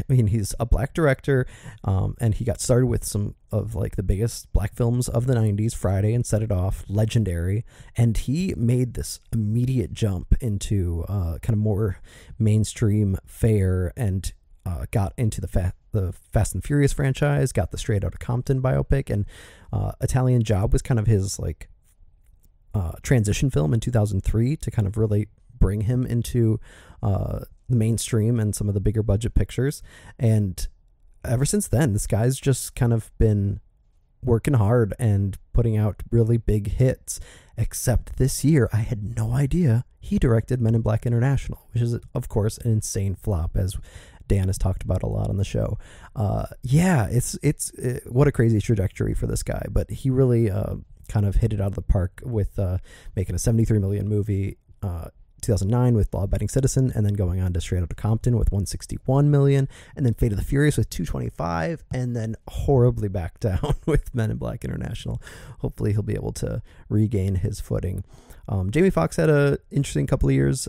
he's a black director, and he got started with some of like the biggest black films of the 90s, Friday and Set It Off, legendary, and he made this immediate jump into kind of more mainstream fare, and got into the Fast and Furious franchise, got the Straight Outta Compton biopic, and Italian Job was kind of his like transition film in 2003 to kind of really bring him into the mainstream and some of the bigger budget pictures. And ever since then, this guy's just kind of been working hard and putting out really big hits. Except this year, I had no idea he directed Men in Black International, which is, of course, an insane flop, as Dan has talked about a lot on the show. It's what a crazy trajectory for this guy, but he really kind of hit it out of the park with making a $73 million movie 2009 with Law Abiding Citizen, and then going on to Straight Outta Compton with $161 million, and then Fate of the Furious with $225, and then horribly back down with Men in Black International. Hopefully he'll be able to regain his footing. Jamie Foxx had an interesting couple of years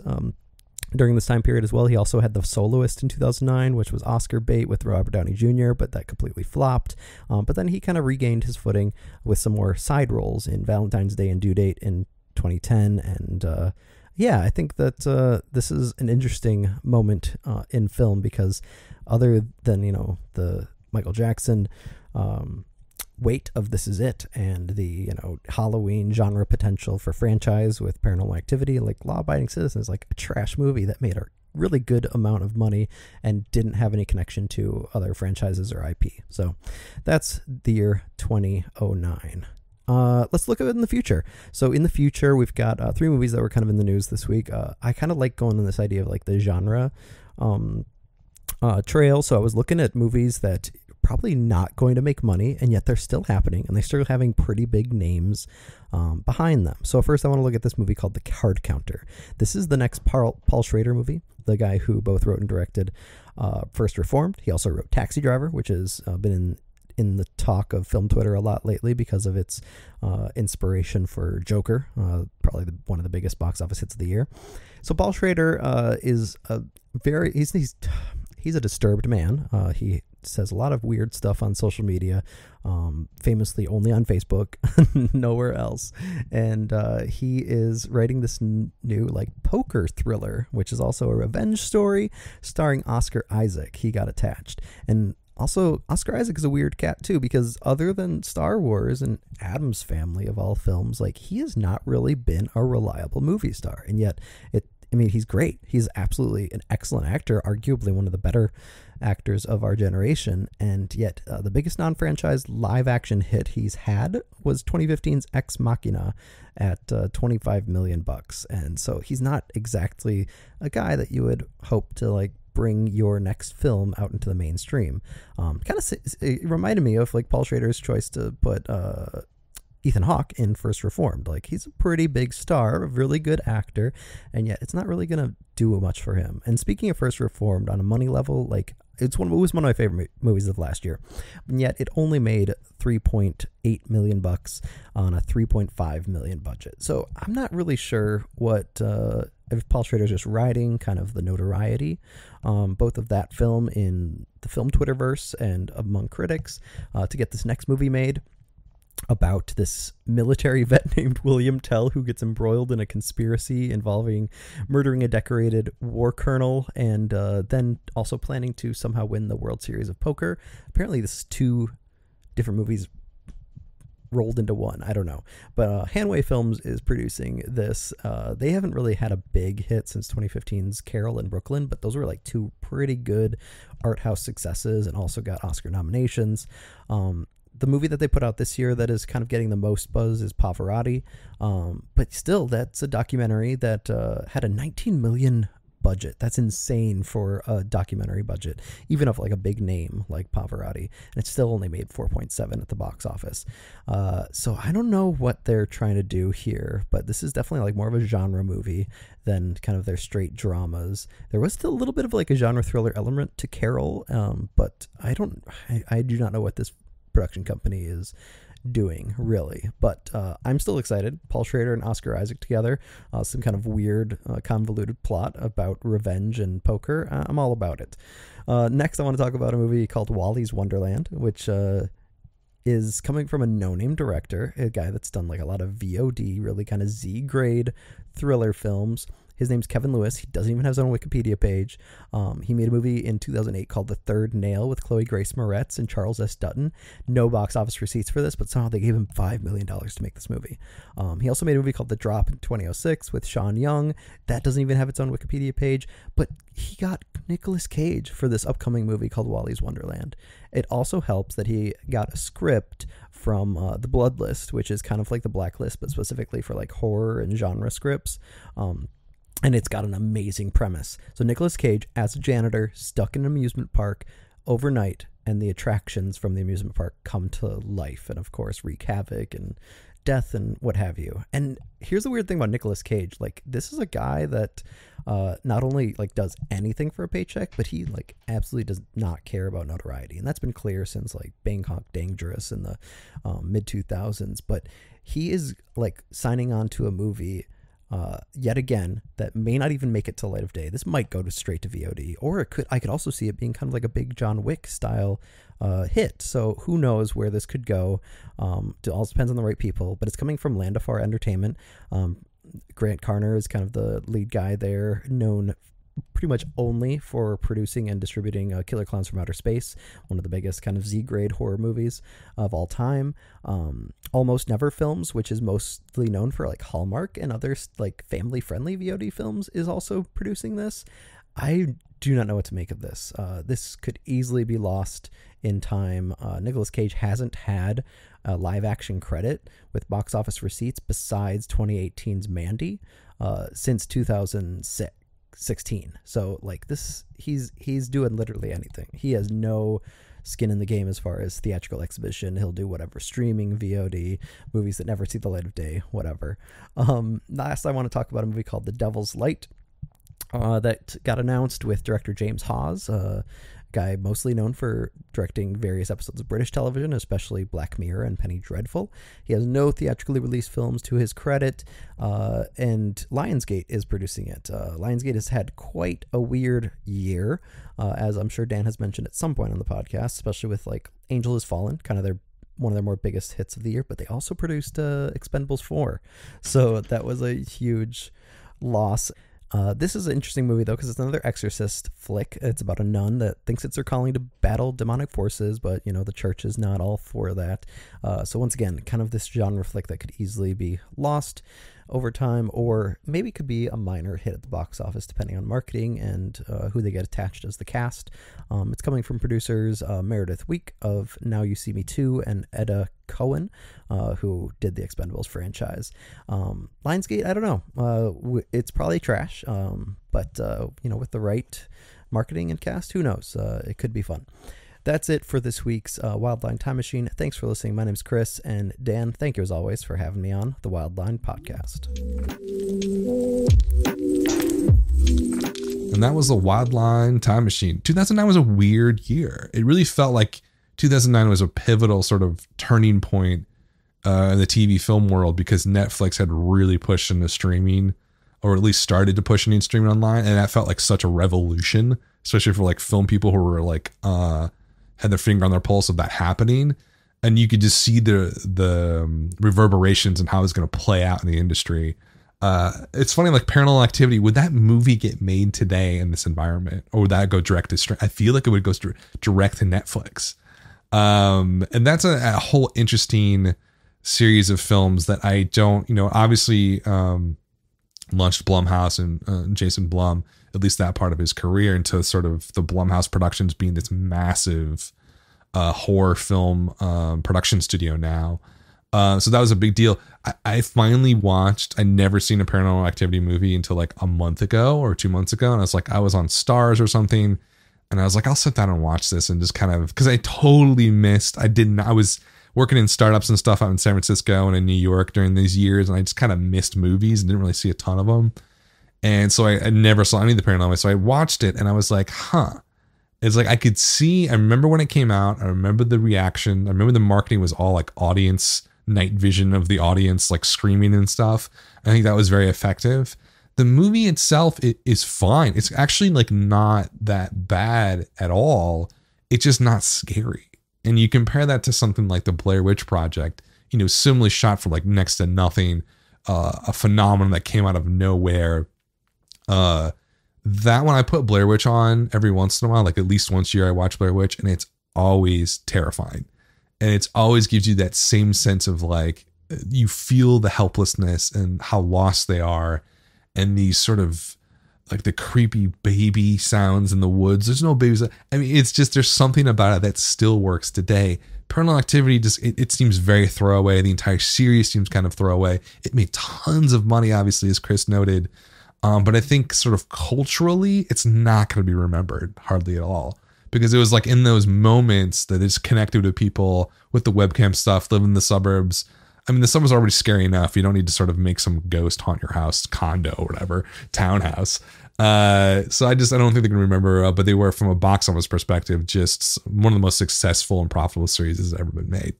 during this time period as well. He also had The Soloist in 2009, which was Oscar bait with Robert Downey Jr., but that completely flopped. But then he kind of regained his footing with some more side roles in Valentine's Day and Due Date in 2010, and I think that this is an interesting moment in film, because other than, the Michael Jackson weight of This Is It and the, Halloween genre potential for franchise with Paranormal Activity, like Law Abiding Citizen is like a trash movie that made a really good amount of money and didn't have any connection to other franchises or IP. So that's the year 2009. Let's look at it in the future. So in the future, we've got 3 movies that were kind of in the news this week. I kind of like going on this idea of like the genre trail. So I was looking at movies that probably not going to make money, and yet they're still happening, and they still having pretty big names behind them. So first, I want to look at this movie called The Card Counter. This is the next Paul Schrader movie, the guy who both wrote and directed First Reformed. He also wrote Taxi Driver, which has been in the talk of film Twitter a lot lately because of its inspiration for Joker, probably one of the biggest box office hits of the year. So Paul Schrader is he's a disturbed man. He says a lot of weird stuff on social media, famously only on Facebook, nowhere else. And he is writing this new like poker thriller, which is also a revenge story starring Oscar Isaac. He got attached. And also, Oscar Isaac is a weird cat, too, because other than Star Wars and Addams Family of all films, like, he has not really been a reliable movie star. And yet, he's great. He's absolutely an excellent actor, arguably one of the better actors of our generation. And yet, the biggest non-franchise live-action hit he's had was 2015's Ex Machina at $25 million. And so he's not exactly a guy that you would hope to, like, bring your next film out into the mainstream. It reminded me of like Paul Schrader's choice to put Ethan Hawke in First Reformed. Like, he's a pretty big star, a really good actor, and yet it's not really gonna do much for him. And speaking of First Reformed, on a money level, like, it was one of my favorite movies of last year, and yet it only made $3.8 million on a $3.5 million budget. So I'm not really sure what if Paul Schrader's just riding kind of the notoriety, both of that film in the film Twitterverse and among critics, to get this next movie made about this military vet named William Tell who gets embroiled in a conspiracy involving murdering a decorated war colonel and then also planning to somehow win the World Series of Poker. Apparently this is two different movies rolled into one. I don't know. But Hanway Films is producing this. They haven't really had a big hit since 2015's Carol in Brooklyn, but those were like two pretty good art house successes and also got Oscar nominations. The movie that they put out this year that is kind of getting the most buzz is Pavarotti. But still, that's a documentary that had a $19 million budget. That's insane for a documentary budget, even of like a big name like Pavarotti. And it still only made 4.7 at the box office. So I don't know what they're trying to do here, but this is definitely like more of a genre movie than kind of their straight dramas. There was still a little bit of like a genre thriller element to Carol, but I do not know what this production company is doing really, but I'm still excited. Paul Schrader and Oscar Isaac together, some kind of weird convoluted plot about revenge and poker. I'm all about it. Next I want to talk about a movie called Wally's Wonderland, which is coming from a no-name director, a guy that's done like a lot of VOD, really kind of Z-grade thriller films. His name's Kevin Lewis. He doesn't even have his own Wikipedia page. He made a movie in 2008 called The Third Nail with Chloe Grace Moretz and Charles S. Dutton. No box office receipts for this, but somehow they gave him $5 million to make this movie. He also made a movie called The Drop in 2006 with Sean Young. That doesn't even have its own Wikipedia page, but he got Nicolas Cage for this upcoming movie called Wally's Wonderland. It also helps that he got a script from The Blood List, which is kind of like the Blacklist, but specifically for like horror and genre scripts. And it's got an amazing premise. So Nicolas Cage as a janitor stuck in an amusement park overnight, and the attractions from the amusement park come to life and of course wreak havoc and death and what have you. And here's the weird thing about Nicolas Cage. Like, this is a guy that not only like does anything for a paycheck, but he like absolutely does not care about notoriety. And that's been clear since like Bangkok Dangerous in the mid 2000s. But he is like signing on to a movie yet again that may not even make it to light of day. This might go to straight to VOD, or I could also see it being kind of like a big John Wick style hit. So who knows where this could go. It all depends on the right people, but it's coming from Landafar Entertainment. Grant Carner is kind of the lead guy there, known pretty much only for producing and distributing Killer Clowns from Outer Space, one of the biggest kind of Z-grade horror movies of all time. Almost Never Films, which is mostly known for like Hallmark and other like family-friendly VOD films, is also producing this. I do not know what to make of this. This could easily be lost in time. Nicolas Cage hasn't had a live-action credit with box office receipts besides 2018's Mandy since 2016. So like this, he's doing literally anything. He has no skin in the game as far as theatrical exhibition. He'll do whatever, streaming, VOD, movies that never see the light of day, whatever. Last, I want to talk about a movie called The Devil's Light that got announced with director James Hawes, guy mostly known for directing various episodes of British television, especially Black Mirror and Penny Dreadful. He has no theatrically released films to his credit, and Lionsgate is producing it. Lionsgate has had quite a weird year, as I'm sure Dan has mentioned at some point on the podcast, especially with like Angel Has Fallen, kind of one of their more biggest hits of the year, but they also produced Expendables 4. So that was a huge loss. This is an interesting movie, though, because it's another Exorcist flick. It's about a nun that thinks it's her calling to battle demonic forces, but, you know, the church is not all for that. So once again, kind of this genre flick that could easily be lost over time, or maybe could be a minor hit at the box office, depending on marketing and who they get attached as the cast. It's coming from producers Meredith Week of Now You See Me Too and Edda Cohen, who did the Expendables franchise. Lionsgate, I don't know. It's probably trash, but you know, with the right marketing and cast, who knows? It could be fun. That's it for this week's Wildline Time Machine. Thanks for listening. My name's Chris, and Dan, thank you as always for having me on the Wildline Podcast. And And that was the Wildline Time Machine. 2009 was a weird year. It really felt like 2009 was a pivotal sort of turning point in the TV film world, because Netflix had really pushed into streaming, or at least started to push into streaming online. And that felt like such a revolution, especially for like film people who were like, had their finger on their pulse of that happening. And you could just see the reverberations and how it's going to play out in the industry. It's funny, like Paranormal Activity, would that movie get made today in this environment, or would that go direct to stream? I feel like it would go direct to Netflix. And that's a whole interesting series of films that I don't, obviously launched Blumhouse and Jason Blum, at least that part of his career, into sort of the Blumhouse Productions being this massive horror film production studio now. So that was a big deal. I finally watched, I'd never seen a Paranormal Activity movie until like a month ago or 2 months ago. And I was like, I was on Stars or something. And I was like, I'll sit down and watch this, and just kind of, because I totally missed, I was working in startups and stuff out in San Francisco and in New York during these years. And I just kind of missed movies and didn't really see a ton of them. And so I never saw any of the Paranormal. So I watched it and I was like, it's like, I could see, I remember when it came out. I remember the reaction. I remember the marketing was all like audience, night vision of the audience, like screaming and stuff. I think that was very effective. The movie itself, it is fine. It's actually like not that bad at all. It's just not scary. And you compare that to something like the Blair Witch Project, similarly shot for like next to nothing, a phenomenon that came out of nowhere. That one, I put Blair Witch on every once in a while, like at least once a year I watch Blair Witch, and it's always terrifying. And it's always gives you that same sense of like, you feel the helplessness and how lost they are. And these sort of like the creepy baby sounds in the woods. There's no babies. I mean, it's just, there's something about it that still works today. Paranormal Activity just, it seems very throwaway. The entire series seems kind of throwaway. It made tons of money, obviously, as Chris noted. But I think sort of culturally, it's not going to be remembered hardly at all, because it was like in those moments that it's connected with people with the webcam stuff, live in the suburbs. I mean, the suburbs are already scary enough. You don't need to sort of make some ghost haunt your house, condo or whatever, townhouse. So I don't think they can remember, but they were, from a box office perspective, just one of the most successful and profitable series that's ever been made.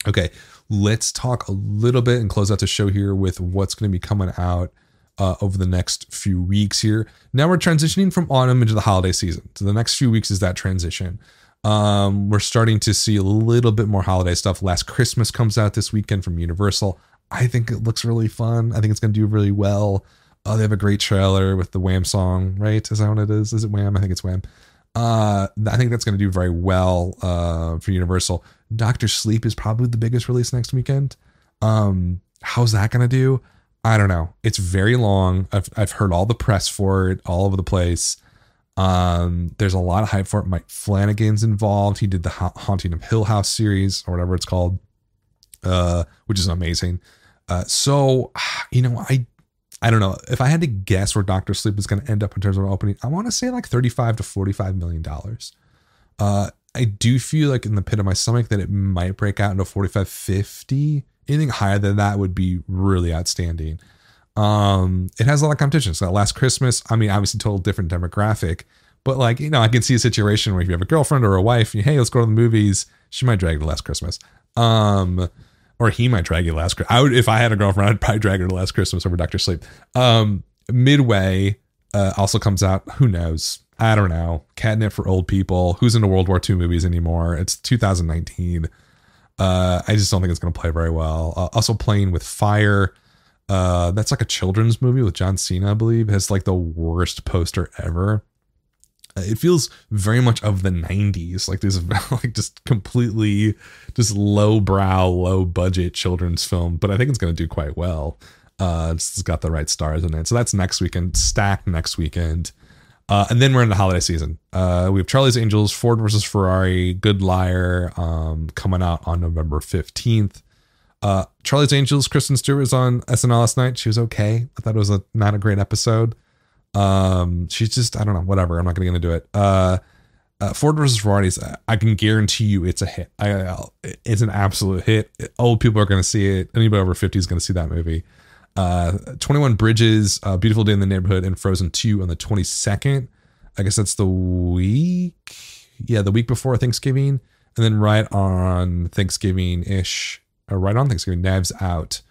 Okay, let's talk a little bit and close out the show here with what's going to be coming out over the next few weeks here. Now we're transitioning from autumn into the holiday season. So the next few weeks is that transition. We're starting to see a little bit more holiday stuff. Last Christmas comes out this weekend from Universal. I think it looks really fun. I think it's going to do really well. They have a great trailer with the Wham song, right? Is that what it is? Is it Wham? I think it's Wham. I think that's going to do very well for Universal. Dr. Sleep is probably the biggest release next weekend. How's that going to do? I don't know. It's very long. I've heard all the press for it all over the place. There's a lot of hype for it. Mike Flanagan's involved. He did the Haunting of Hill House series, or whatever it's called, which is amazing. So, I don't know. If I had to guess where Dr. Sleep is going to end up in terms of opening, I want to say like $35 to $45 million. I do feel like in the pit of my stomach that it might break out into 45, 50. Anything higher than that would be really outstanding. It has a lot of competition. So Last Christmas, I mean, obviously total different demographic, but like, I can see a situation where if you have a girlfriend or a wife, hey, let's go to the movies. She might drag you to Last Christmas. Or he might drag you to Last Christmas. If I had a girlfriend, I'd probably drag her to Last Christmas over Dr. Sleep. Midway also comes out. Who knows? I don't know. Catnip for old people. Who's into World War II movies anymore? It's 2019. I just don't think it's going to play very well. Also Playing with Fire. That's like a children's movie with John Cena, I believe. It has like the worst poster ever. It feels very much of the 90s. Like there's like just completely just low brow, low budget children's film, but I think it's going to do quite well. It's got the right stars in it. So that's next weekend, stacked next weekend. And then we're in the holiday season. We have Charlie's Angels, Ford versus Ferrari, Good Liar, coming out on November 15th. Charlie's Angels, Kristen Stewart was on SNL last night. She was okay. I thought it was not a great episode. She's just, I don't know, whatever. I'm not going to get into it. Ford versus Ferrari, I can guarantee you it's a hit. It's an absolute hit. Old people are going to see it. Anybody over 50 is going to see that movie. 21 Bridges, Beautiful Day in the Neighborhood, and Frozen 2 on the 22nd. I guess that's the week. Yeah, the week before Thanksgiving. And then right on Thanksgiving-ish, or right on Thanksgiving, Knives Out,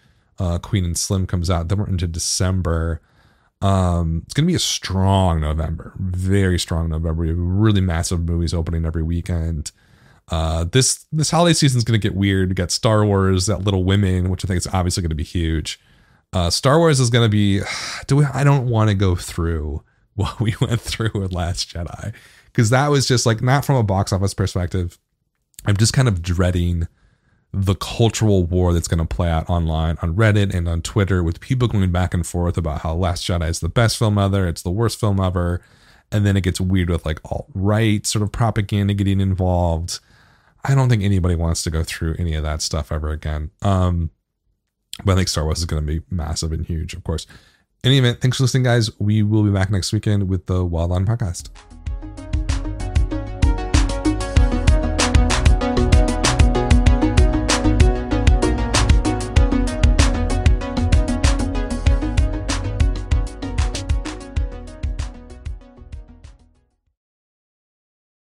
Queen and Slim comes out. Then we're into December. It's going to be a strong November. Very strong November. We have really massive movies opening every weekend. This holiday season is going to get weird. We got Star Wars, that Little Women, which I think is obviously going to be huge. Star Wars is going to be... I don't want to go through what we went through with Last Jedi. Because that was just like, not from a box office perspective. I'm just kind of dreading the cultural war that's going to play out online on Reddit and on Twitter with people going back and forth about how Last Jedi is the best film ever, it's the worst film ever. And then it gets weird with like alt-right sort of propaganda getting involved. I don't think anybody wants to go through any of that stuff ever again. But I think Star Wars is going to be massive and huge, of course. In any event, thanks for listening, guys. We will be back next weekend with the Wildline Podcast.